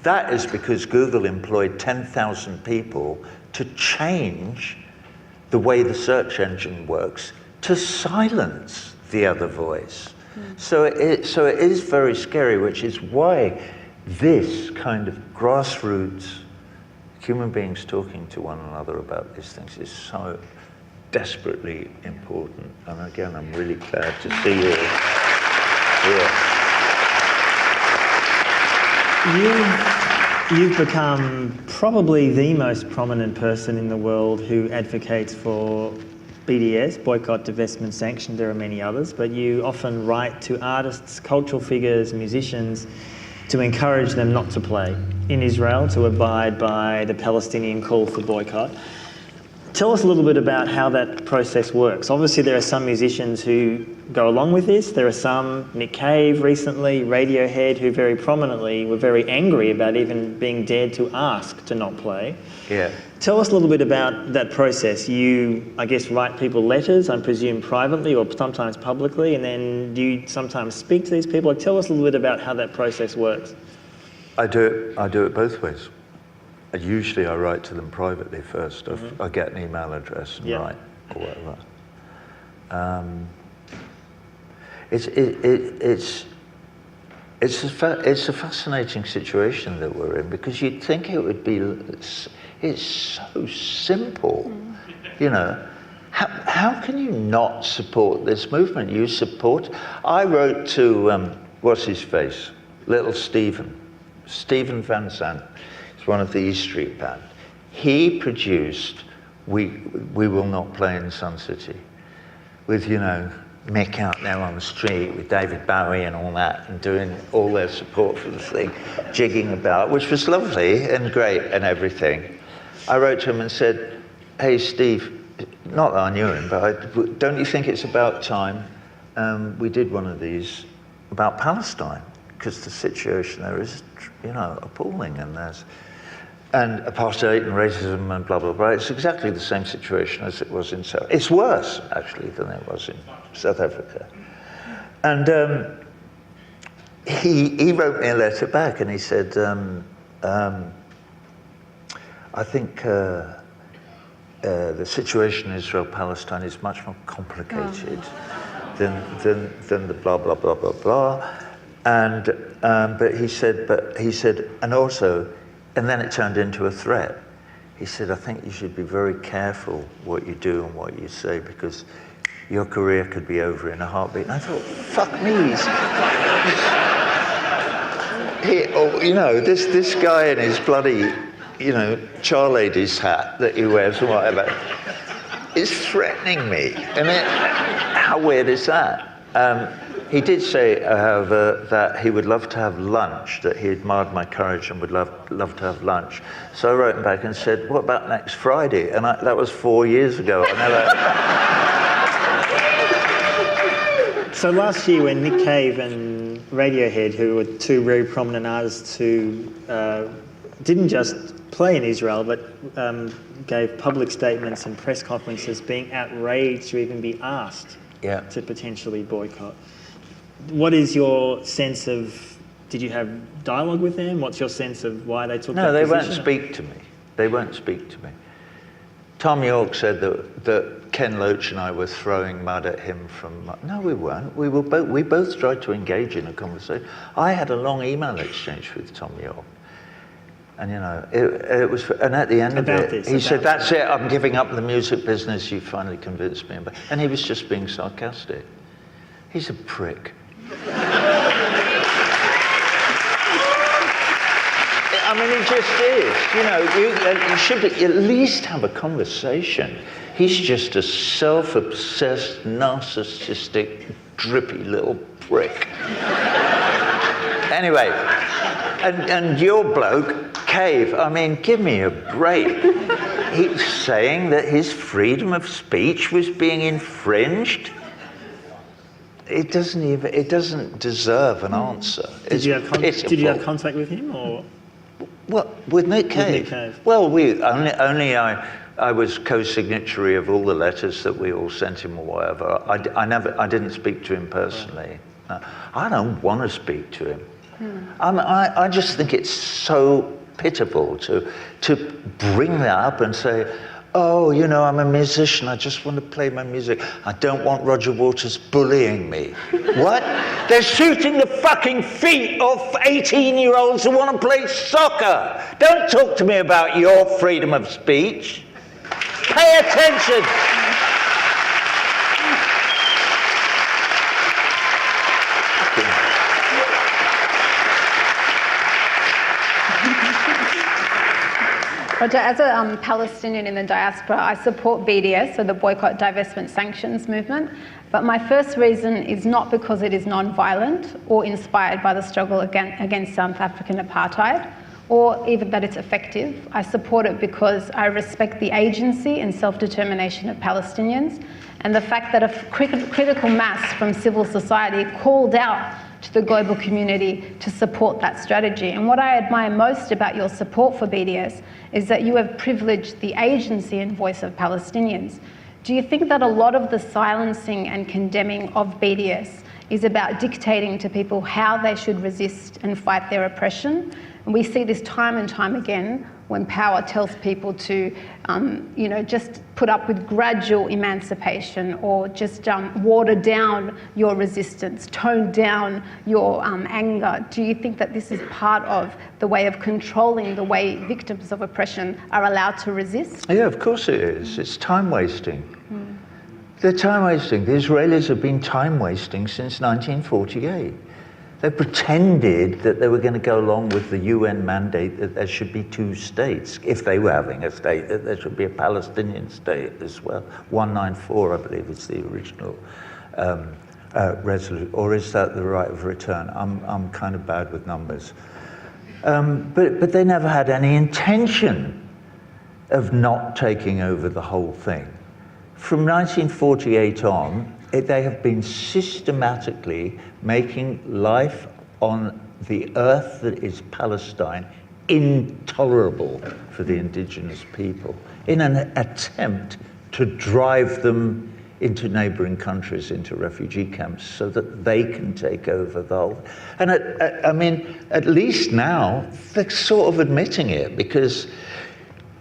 That is because Google employed 10,000 people to change the way the search engine works to silence the other voice. So it is very scary, which is why this kind of grassroots human beings talking to one another about these things is so desperately important. And again, I'm really glad to see you here. You've become probably the most prominent person in the world who advocates for BDS, boycott, divestment, sanction. There are many others, but you often write to artists, cultural figures, musicians, to encourage them not to play in Israel, to abide by the Palestinian call for boycott. Tell us a little bit about how that process works. Obviously, there are some musicians who go along with this. There are some, Nick Cave recently, Radiohead, who very prominently were very angry about even being dared to ask to not play. Yeah. Tell us a little bit about that process. You, I guess, write people letters, I presume privately or sometimes publicly, and then do you sometimes speak to these people? Tell us a little bit about how that process works. I do it both ways. Usually I write to them privately first. I get an email address and write or whatever. It's a fascinating situation that we're in, because you'd think it would be. It's so simple, you know. How can you not support this movement? You support. I wrote to what's his face, Little Stephen Van Sant. He's one of the E Street Band. He produced We Will Not Play in Sun City, with, you know, Mick out there on the street with David Bowie and all that, and doing all their support for the thing, jigging about, which was lovely and great and everything. I wrote to him and said, hey Steve, not that I knew him, but don't you think it's about time we did one of these about Palestine? Because the situation there is, you know, appalling, and apartheid and racism and blah, blah, blah. It's exactly the same situation as it was in South. It's worse, actually, than it was in South Africa. And he wrote me a letter back, and he said, I think the situation in Israel-Palestine is much more complicated than the blah, blah, blah, blah, blah. And but he said, and also, and then it turned into a threat. He said, I think you should be very careful what you do and what you say, because your career could be over in a heartbeat. And I thought, fuck me. You know, this guy in his bloody, you know, Charlady's hat that he wears or whatever is threatening me. I mean, how weird is that? He did say, however, that he would love to have lunch, that he admired my courage and would love to have lunch. So I wrote him back and said, what about next Friday? And that was 4 years ago. So last year, when Nick Cave and Radiohead, who were two very prominent artists who didn't just play in Israel, but gave public statements and press conferences being outraged to even be asked to potentially boycott. What is your sense of, did you have dialogue with them? What's your sense of why they took that position? No, they won't speak to me. They won't speak to me. Tom York said that Ken Loach and I were throwing mud at him from... No, we weren't. We both tried to engage in a conversation. I had a long email exchange with Tom York. And, you know, it was... And at the end of it, he said, that's it, I'm giving up the music business, you finally convinced me. And he was just being sarcastic. He's a prick. I mean, he just is. You know, you should at least have a conversation. He's just a self-obsessed, narcissistic, drippy little prick. Anyway, and your bloke, Cave, I mean, give me a break. He's saying that his freedom of speech was being infringed. It doesn't deserve an answer. Did you have contact with him, or? Well, with Nick Cave. With Nick Cave. Well, I was co-signatory of all the letters that we all sent him or whatever. I didn't speak to him personally. No, I don't want to speak to him. I just think it's so pitiful to bring that up and say, oh, you know, I'm a musician, I just want to play my music. I don't want Roger Waters bullying me. What? They're shooting the fucking feet off 18-year-olds who want to play soccer. Don't talk to me about your freedom of speech. Pay attention. Roger, as a Palestinian in the diaspora, I support BDS, so the Boycott, Divestment, Sanctions movement. But my first reason is not because it is non-violent or inspired by the struggle against South African apartheid, or even that it's effective. I support it because I respect the agency and self-determination of Palestinians, and the fact that a critical mass from civil society called out to the global community to support that strategy. And what I admire most about your support for BDS is that you have privileged the agency and voice of Palestinians. Do you think that a lot of the silencing and condemning of BDS is about dictating to people how they should resist and fight their oppression? And we see this time and time again when power tells people to, just put up with gradual emancipation, or just water down your resistance, tone down your anger. Do you think that this is part of the way of controlling the way victims of oppression are allowed to resist? Yeah, of course it is. It's time wasting. They're time wasting. The Israelis have been time wasting since 1948. They pretended that they were going to go along with the UN mandate that there should be two states, if they were having a state, that there should be a Palestinian state as well. 194, I believe, is the original resolution. Or is that the right of return? I'm kind of bad with numbers. But they never had any intention of not taking over the whole thing. From 1948 on, they have been systematically making life on the earth that is Palestine intolerable for the indigenous people in an attempt to drive them into neighboring countries, into refugee camps, so that they can take over the whole. And at least now they're sort of admitting it, because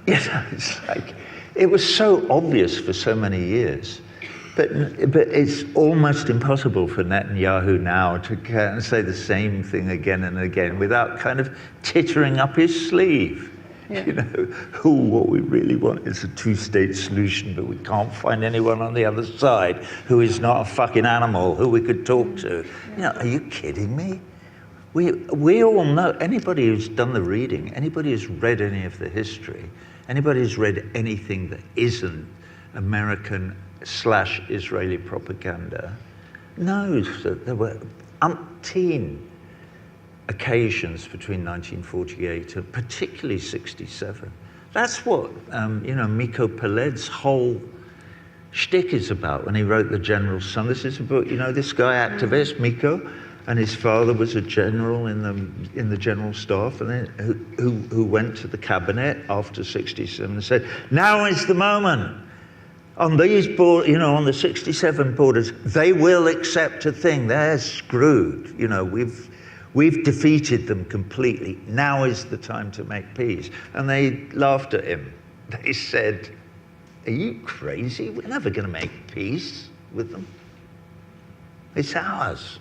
it's like, it was so obvious for so many years. But it's almost impossible for Netanyahu now to say the same thing again and again without kind of tittering up his sleeve. Yeah. What we really want is a two-state solution, but we can't find anyone on the other side who is not a fucking animal who we could talk to. Are you kidding me? We all know, anybody who's done the reading, anybody who's read any of the history, anybody who's read anything that isn't American/Israeli propaganda knows that there were umpteen occasions between 1948 and particularly 67. That's what, Miko Peled's whole shtick is about when he wrote The General's Son. This is a book, this guy, activist, Miko, and his father was a general in the general staff, and then who went to the cabinet after 67 and said, now is the moment. On these on the 67 borders, they will accept a thing. They're screwed. We've defeated them completely. Now is the time to make peace. And they laughed at him. They said, are you crazy? We're never going to make peace with them. It's ours.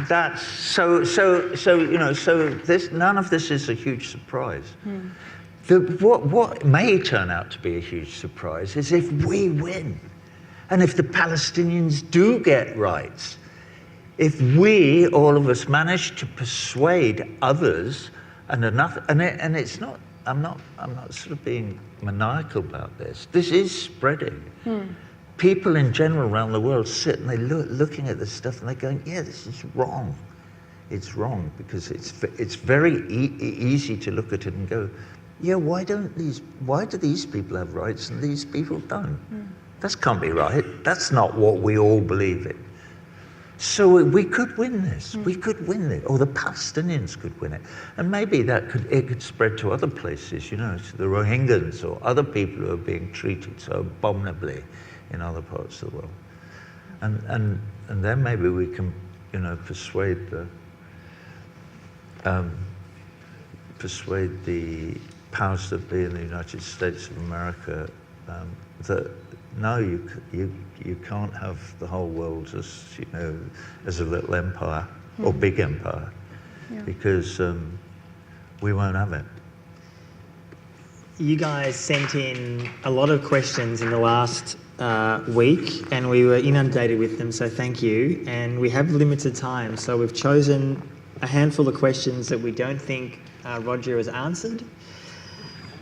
That's so this, none of this is a huge surprise. What may turn out to be a huge surprise is if we win, and if the Palestinians do get rights, if we, all of us, manage to persuade others, and it's not, I'm not sort of being maniacal about this. This is spreading. People in general around the world sit and they're looking at this stuff and they're going, yeah, this is wrong. It's wrong, because it's very easy to look at it and go, yeah, why do these people have rights and these people don't? That can't be right. That's not what we all believe in. So we could win this. We could win it, or the Palestinians could win it, and maybe it could spread to other places, to the Rohingyas or other people who are being treated so abominably in other parts of the world, and then maybe we can, persuade the powers that be in the United States of America that no, you can't have the whole world as a little empire or big empire, because we won't have it. You guys sent in a lot of questions in the last week, and we were inundated with them, so thank you. And we have limited time, so we've chosen a handful of questions that we don't think Roger has answered.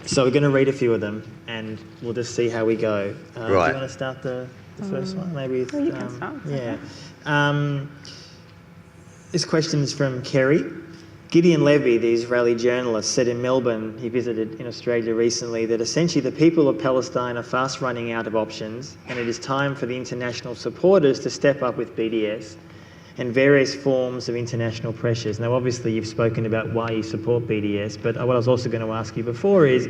So we're going to read a few of them, and we'll just see how we go. Do you Right. want to start the first one? Maybe. Well, you can start. Yeah. This question is from Kerry. Gideon Levy, the Israeli journalist, said in Melbourne, he visited in Australia recently, that essentially the people of Palestine are fast running out of options, and it is time for the international supporters to step up with BDS and various forms of international pressures. Now, obviously, you've spoken about why you support BDS, but what I was also going to ask you before is,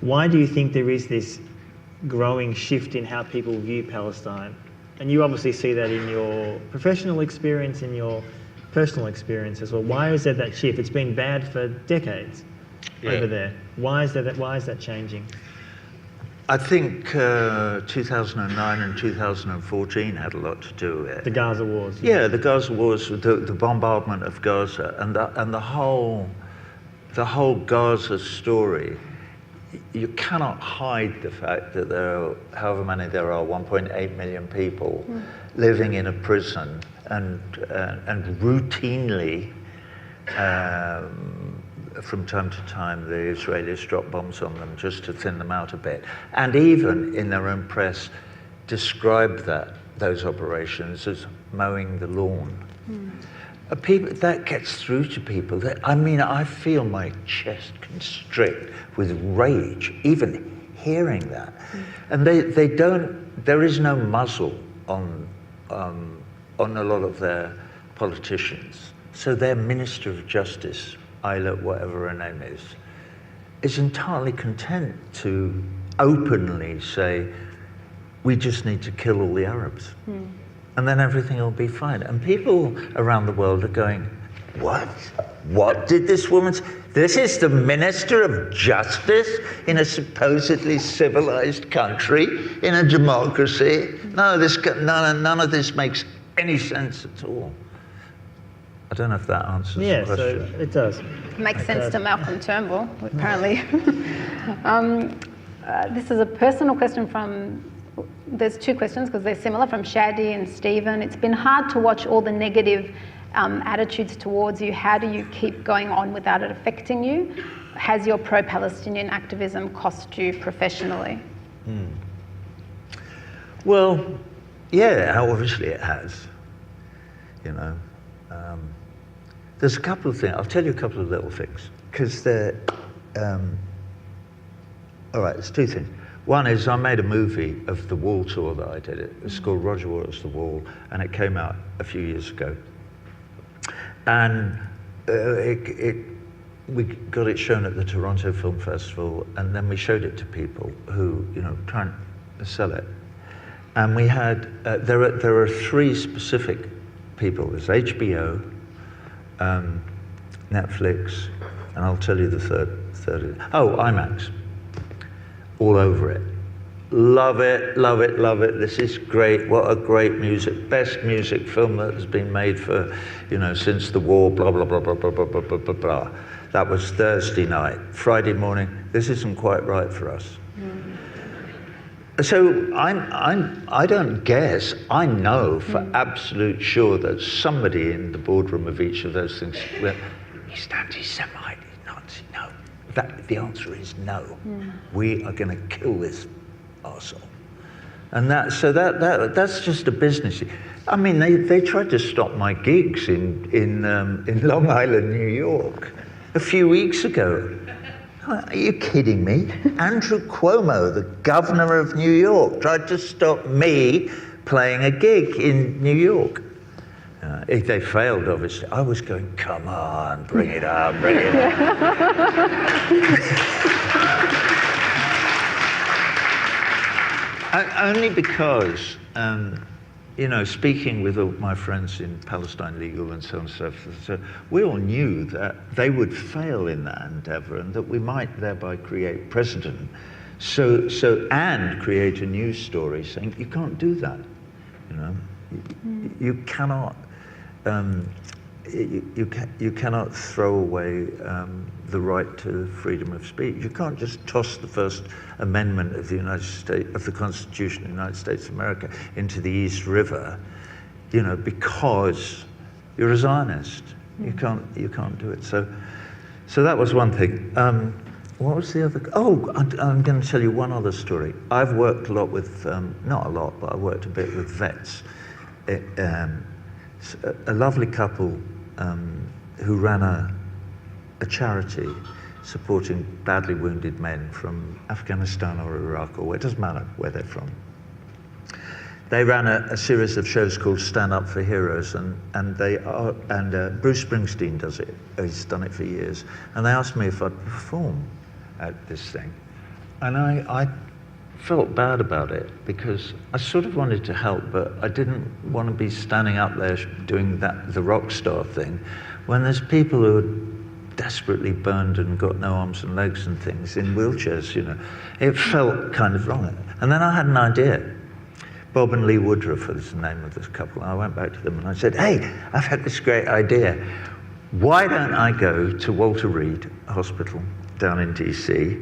why do you think there is this growing shift in how people view Palestine? And you obviously see that in your professional experience, in your personal experience as well. Why is there that shift? It's been bad for decades over there. Why is that changing? I think 2009 and 2014 had a lot to do with it. The Gaza wars. Yeah, the Gaza wars, the bombardment of Gaza, and the whole Gaza story. You cannot hide the fact that there are, however many there are, 1.8 million people living in a prison, and routinely, from time to time, the Israelis drop bombs on them just to thin them out a bit, and even in their own press describe those operations as mowing the lawn. People, that gets through to people. I feel my chest constrict with rage, even hearing that. And they don't, there is no muzzle on a lot of their politicians. So their Minister of Justice, Isla, whatever her name is entirely content to openly say, we just need to kill all the Arabs. And then everything will be fine. And people around the world are going, what? What did this woman say? This is the Minister of Justice in a supposedly civilized country, in a democracy. No, none of this makes any sense at all. I don't know if that answers the question. Yeah, so it does. Makes sense to Malcolm Turnbull, apparently. This is a personal question from, there's two questions because they're similar, from Shadi and Stephen. It's been hard to watch all the negative attitudes towards you. How do you keep going on without it affecting you? Has your pro-Palestinian activism cost you professionally? Well, yeah, obviously it has. You know, there's a couple of things. I'll tell you a couple of little things, because they're, all right, there's two things. One is I made a movie of the Wall tour that I did. It was called Roger Waters' The Wall, and it came out a few years ago. And we got it shown at the Toronto Film Festival, and then we showed it to people who, you know, trying to sell it. And we had, there are three specific people. There's HBO, Netflix, and I'll tell you the third. Oh, IMAX. All over it. Love it, love it, love it. This is great. What a great best music film that has been made for, you know, since the war, blah, blah, blah, blah, blah, blah, blah, blah, blah, blah. That was Thursday night. Friday morning, this isn't quite right for us. So I don't guess, I know for absolute sure that somebody in the boardroom of each of those things went, he's anti-Semite, he's Nazi. No, the answer is no. We are going to kill this arsehole. And that's just a business. I mean, they tried to stop my gigs in Long Island, New York, a few weeks ago. Are you kidding me? Andrew Cuomo, the governor of New York, tried to stop me playing a gig in New York. They failed, obviously. I was going, come on, bring it up, bring it up. Only because, you know, speaking with all my friends in Palestine Legal and so on and so forth, we all knew that they would fail in that endeavor and that we might thereby create precedent. And create a news story saying, you can't do that, you know. You cannot, you cannot throw away the right to freedom of speech. You can't just toss the First Amendment of the United States, of the Constitution of the United States of America, into the East River, you know, because you're a Zionist. You can't do it. So that was one thing. What was the other? Oh, I'm going to tell you one other story. I've worked a lot with, not a lot, but I worked a bit with vets. A lovely couple who ran a charity supporting badly wounded men from Afghanistan or Iraq, or it doesn't matter where they're from. They ran a series of shows called Stand Up for Heroes, and Bruce Springsteen does it. He's done it for years. And they asked me if I'd perform at this thing. And I felt bad about it because I sort of wanted to help, but I didn't want to be standing up there doing the rock star thing when there's people who are desperately burned and got no arms and legs and things in wheelchairs, you know. It felt kind of wrong. And then I had an idea. Bob and Lee Woodruff is the name of this couple. I went back to them and I said, hey, I've had this great idea. Why don't I go to Walter Reed Hospital down in DC,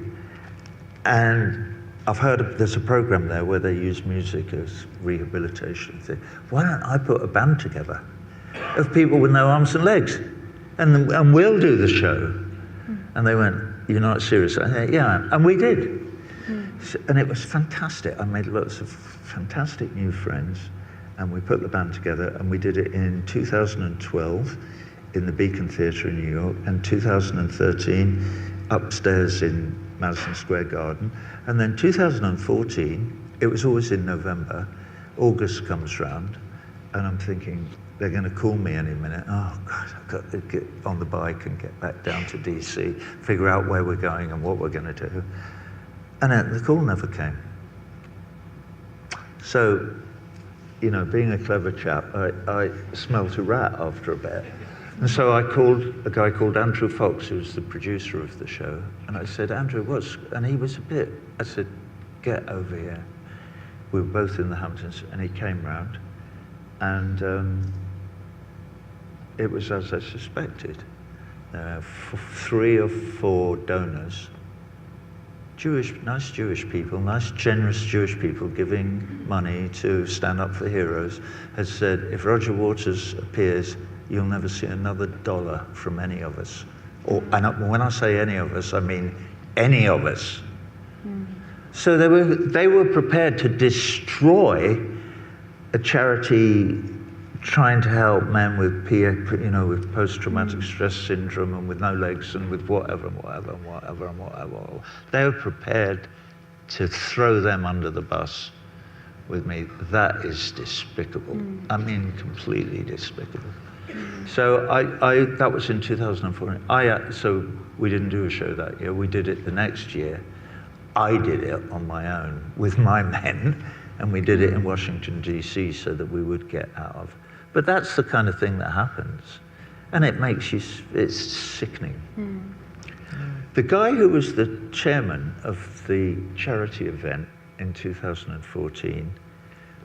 and I've heard there's a program there where they use music as rehabilitation thing. Why don't I put a band together of people with no arms and legs, and we'll do the show? And they went, you're not serious? I said, yeah, and we did. And it was fantastic. I made lots of fantastic new friends, and we put the band together, and we did it in 2012 in the Beacon Theatre in New York, and 2013 upstairs in Madison Square Garden, and then 2014, it was always in November, August comes round, and I'm thinking, they're going to call me any minute. Oh, God, I've got to get on the bike and get back down to DC, figure out where we're going and what we're going to do. And the call never came. So, you know, being a clever chap, I smelt a rat after a bit. And so I called a guy called Andrew Fox, who was the producer of the show, and I said, Andrew, and he was I said, get over here. We were both in the Hamptons, and he came round, and it was as I suspected. 3 or 4 donors, nice Jewish people, nice generous Jewish people giving money to Stand Up for Heroes, had said, if Roger Waters appears, you'll never see another dollar from any of us. And when I say any of us, I mean any of us. So they were prepared to destroy a charity trying to help men with with post-traumatic stress syndrome and with no legs and with whatever. They were prepared to throw them under the bus with me. That is despicable. I mean, completely despicable. So that was in 2004. So we didn't do a show that year. We did it the next year. I did it on my own with my men, and we did it in Washington, D.C. so that we would get out of. But that's the kind of thing that happens. And it makes you, it's sickening. The guy who was the chairman of the charity event in 2014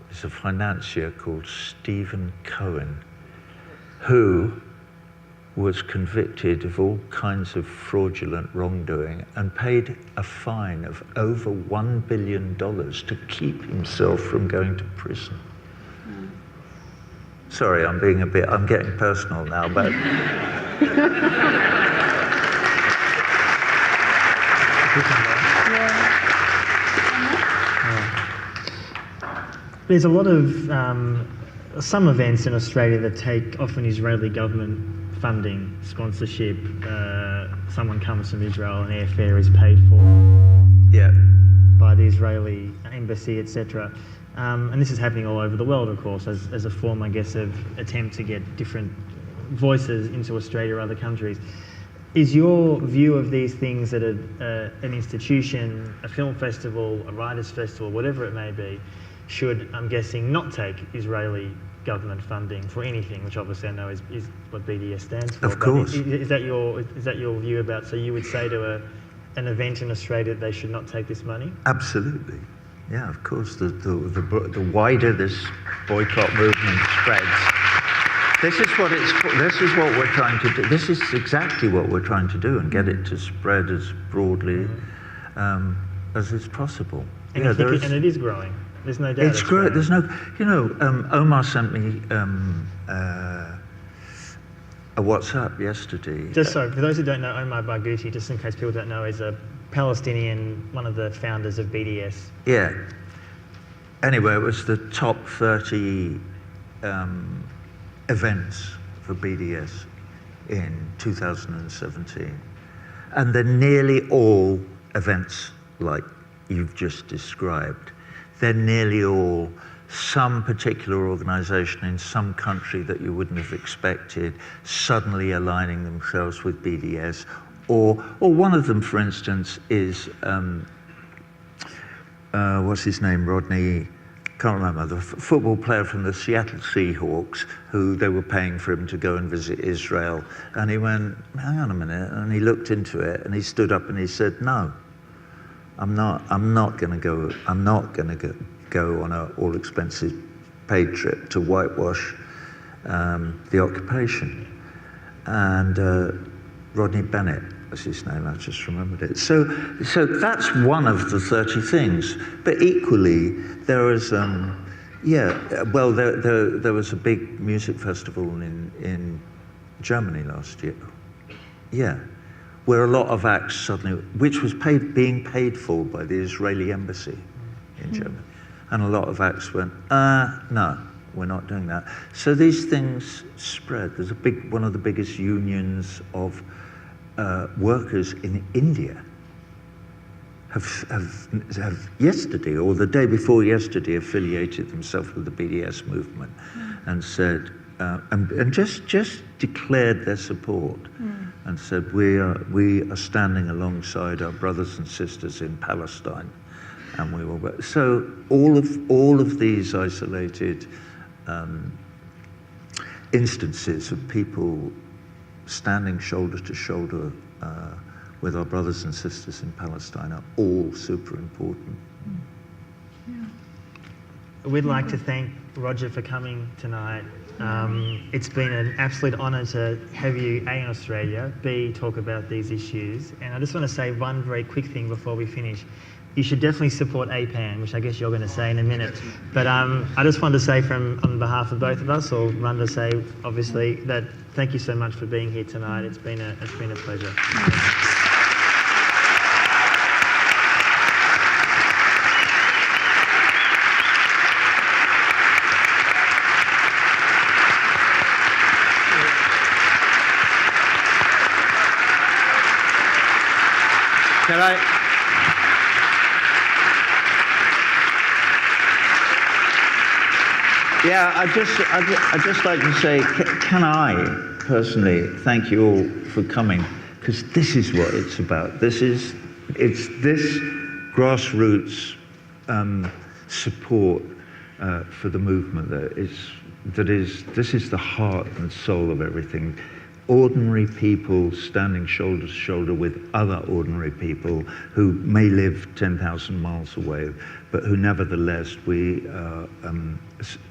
was a financier called Stephen Cohen, who was convicted of all kinds of fraudulent wrongdoing and paid a fine of over $1 billion to keep himself from going to prison. Sorry, I'm getting personal now, but... There's a lot of some events in Australia that take often Israeli government funding, sponsorship. Someone comes from Israel and airfare is paid for by the Israeli embassy, etc. And this is happening all over the world, of course, as a form, I guess, of attempt to get different voices into Australia or other countries. Is your view of these things that an institution, a film festival, a writers' festival, whatever it may be, should, I'm guessing, not take Israeli government funding for anything, which obviously I know is what BDS stands for? Of course. Is that your view about, so you would say to an event in Australia that they should not take this money? Absolutely. Yeah, of course. The wider this boycott movement spreads, this is what we're trying to do. This is exactly what we're trying to do, and get it to spread as broadly as is possible. And, and it is growing. There's no doubt. It's great. There's no, Omar sent me What's up yesterday? Just so, for those who don't know, Omar Barghouti, just in case people don't know, is a Palestinian, one of the founders of BDS. Yeah. Anyway, it was the top 30 events for BDS in 2017. And they're nearly all events like you've just described. They're nearly all some particular organisation in some country that you wouldn't have expected suddenly aligning themselves with BDS, or one of them, for instance, is what's his name, Rodney? Can't remember, the football player from the Seattle Seahawks, who they were paying for him to go and visit Israel, and he went, hang on a minute, and he looked into it, and he stood up and he said, no, I'm not going to go on an all-expenses paid trip to whitewash the occupation. And Rodney Bennett was his name, I just remembered it. So that's one of the 30 things. But equally, there was, there was a big music festival in Germany last year. Yeah, where a lot of acts suddenly, which was being paid for by the Israeli embassy in Germany. And a lot of acts went, no, we're not doing that. So these things spread. There's one of the biggest unions of workers in India have yesterday, or the day before yesterday, affiliated themselves with the BDS movement and said, and just declared their support and said, we are standing alongside our brothers and sisters in Palestine. And we will. So all of these isolated instances of people standing shoulder to shoulder with our brothers and sisters in Palestine are all super important. We'd like to thank Roger for coming tonight. It's been an absolute honour to have you, A, in Australia, B, talk about these issues. And I just want to say one very quick thing before we finish. You should definitely support APAN, which I guess you're going to say in a minute. But I just wanted to say on behalf of both of us, or run to say, obviously, that thank you so much for being here tonight. It's been a pleasure. Can I? Yeah, I'd just like to say, can I personally thank you all for coming, because this is what it's about. It's this grassroots support for the movement this is the heart and soul of everything. Ordinary people standing shoulder to shoulder with other ordinary people who may live 10,000 miles away, but who nevertheless we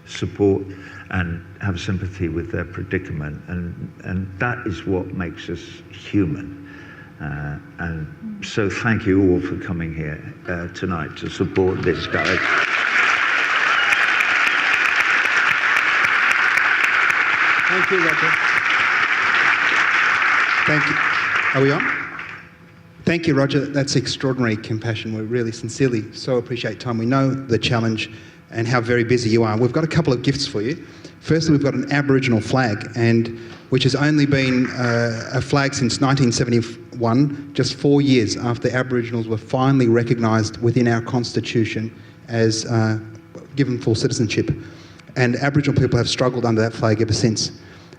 support and have sympathy with their predicament, and that is what makes us human. And so thank you all for coming here tonight to support this guy. Thank you, Roger. Thank you. Are we on? Thank you, Roger. That's extraordinary compassion. We really sincerely so appreciate time. We know the challenge and how very busy you are. We've got a couple of gifts for you. Firstly, we've got an Aboriginal flag, which has only been a flag since 1971, just 4 years after Aboriginals were finally recognised within our constitution as given full citizenship. And Aboriginal people have struggled under that flag ever since.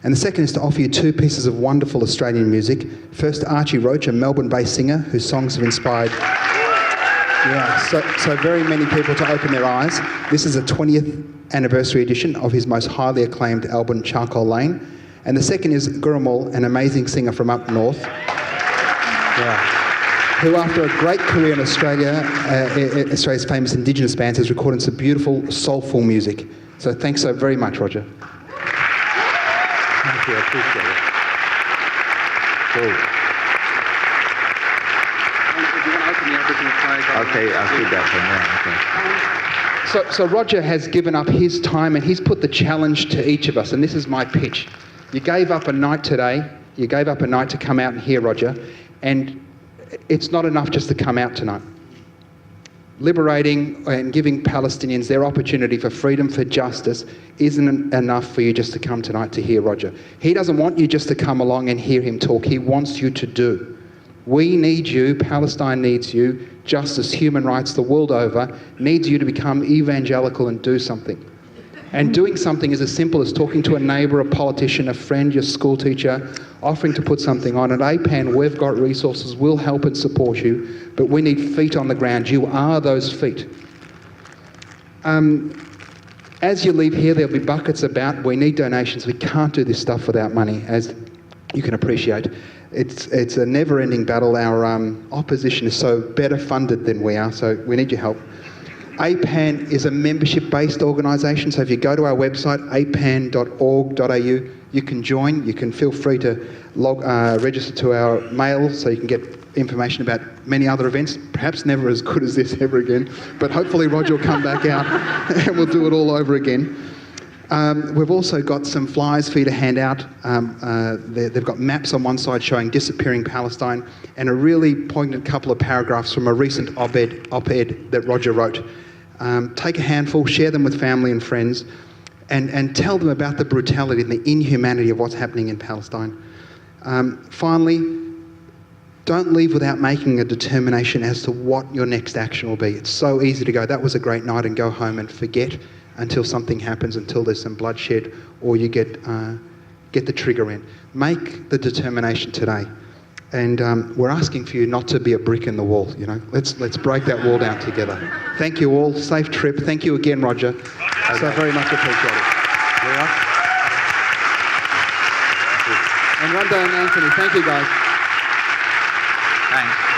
And the second is to offer you 2 pieces of wonderful Australian music. First, Archie Roach, a Melbourne-based singer whose songs have inspired so very many people to open their eyes. This is a 20th anniversary edition of his most highly acclaimed album, Charcoal Lane. And the second is Gurumul, an amazing singer from up north, who after a great career in Australia, Australia's famous Indigenous bands, has recorded some beautiful, soulful music. So thanks so very much, Roger. Thank you, I appreciate it. Cool. Okay, I'll keep that from there. Okay. So Roger has given up his time and he's put the challenge to each of us, and this is my pitch. You gave up a night today. You gave up a night to come out and hear Roger. And it's not enough just to come out tonight. Liberating and giving Palestinians their opportunity for freedom, for justice, isn't enough for you just to come tonight to hear Roger. He doesn't want you just to come along and hear him talk. He wants you to do. We need you. Palestine needs you. Justice, human rights, the world over, needs you to become evangelical and do something. And doing something is as simple as talking to a neighbour, a politician, a friend, your school teacher, offering to put something on. At APAN, we've got resources. We'll help and support you, but we need feet on the ground. You are those feet. As you leave here, there'll be buckets about. We need donations. We can't do this stuff without money, as you can appreciate. It's a never-ending battle. Our opposition is so better funded than we are, so we need your help. APAN is a membership-based organisation, so if you go to our website, apan.org.au, you can join. You can feel free to register to our mail so you can get information about many other events, perhaps never as good as this ever again, but hopefully Roger will come back out and we'll do it all over again. We've also got some flyers for you to hand out. They've got maps on one side showing disappearing Palestine and a really poignant couple of paragraphs from a recent op-ed that Roger wrote. Take a handful, share them with family and friends, and tell them about the brutality and the inhumanity of what's happening in Palestine. Finally, don't leave without making a determination as to what your next action will be. It's so easy to go, that was a great night, and go home and forget until something happens, until there's some bloodshed, or you get the trigger in. Make the determination today. And we're asking for you not to be a brick in the wall, you know. Let's break that wall down together. Thank you all. Safe trip. Thank you again, Roger. So very much appreciated. And Rhonda and Anthony, thank you guys. Thanks.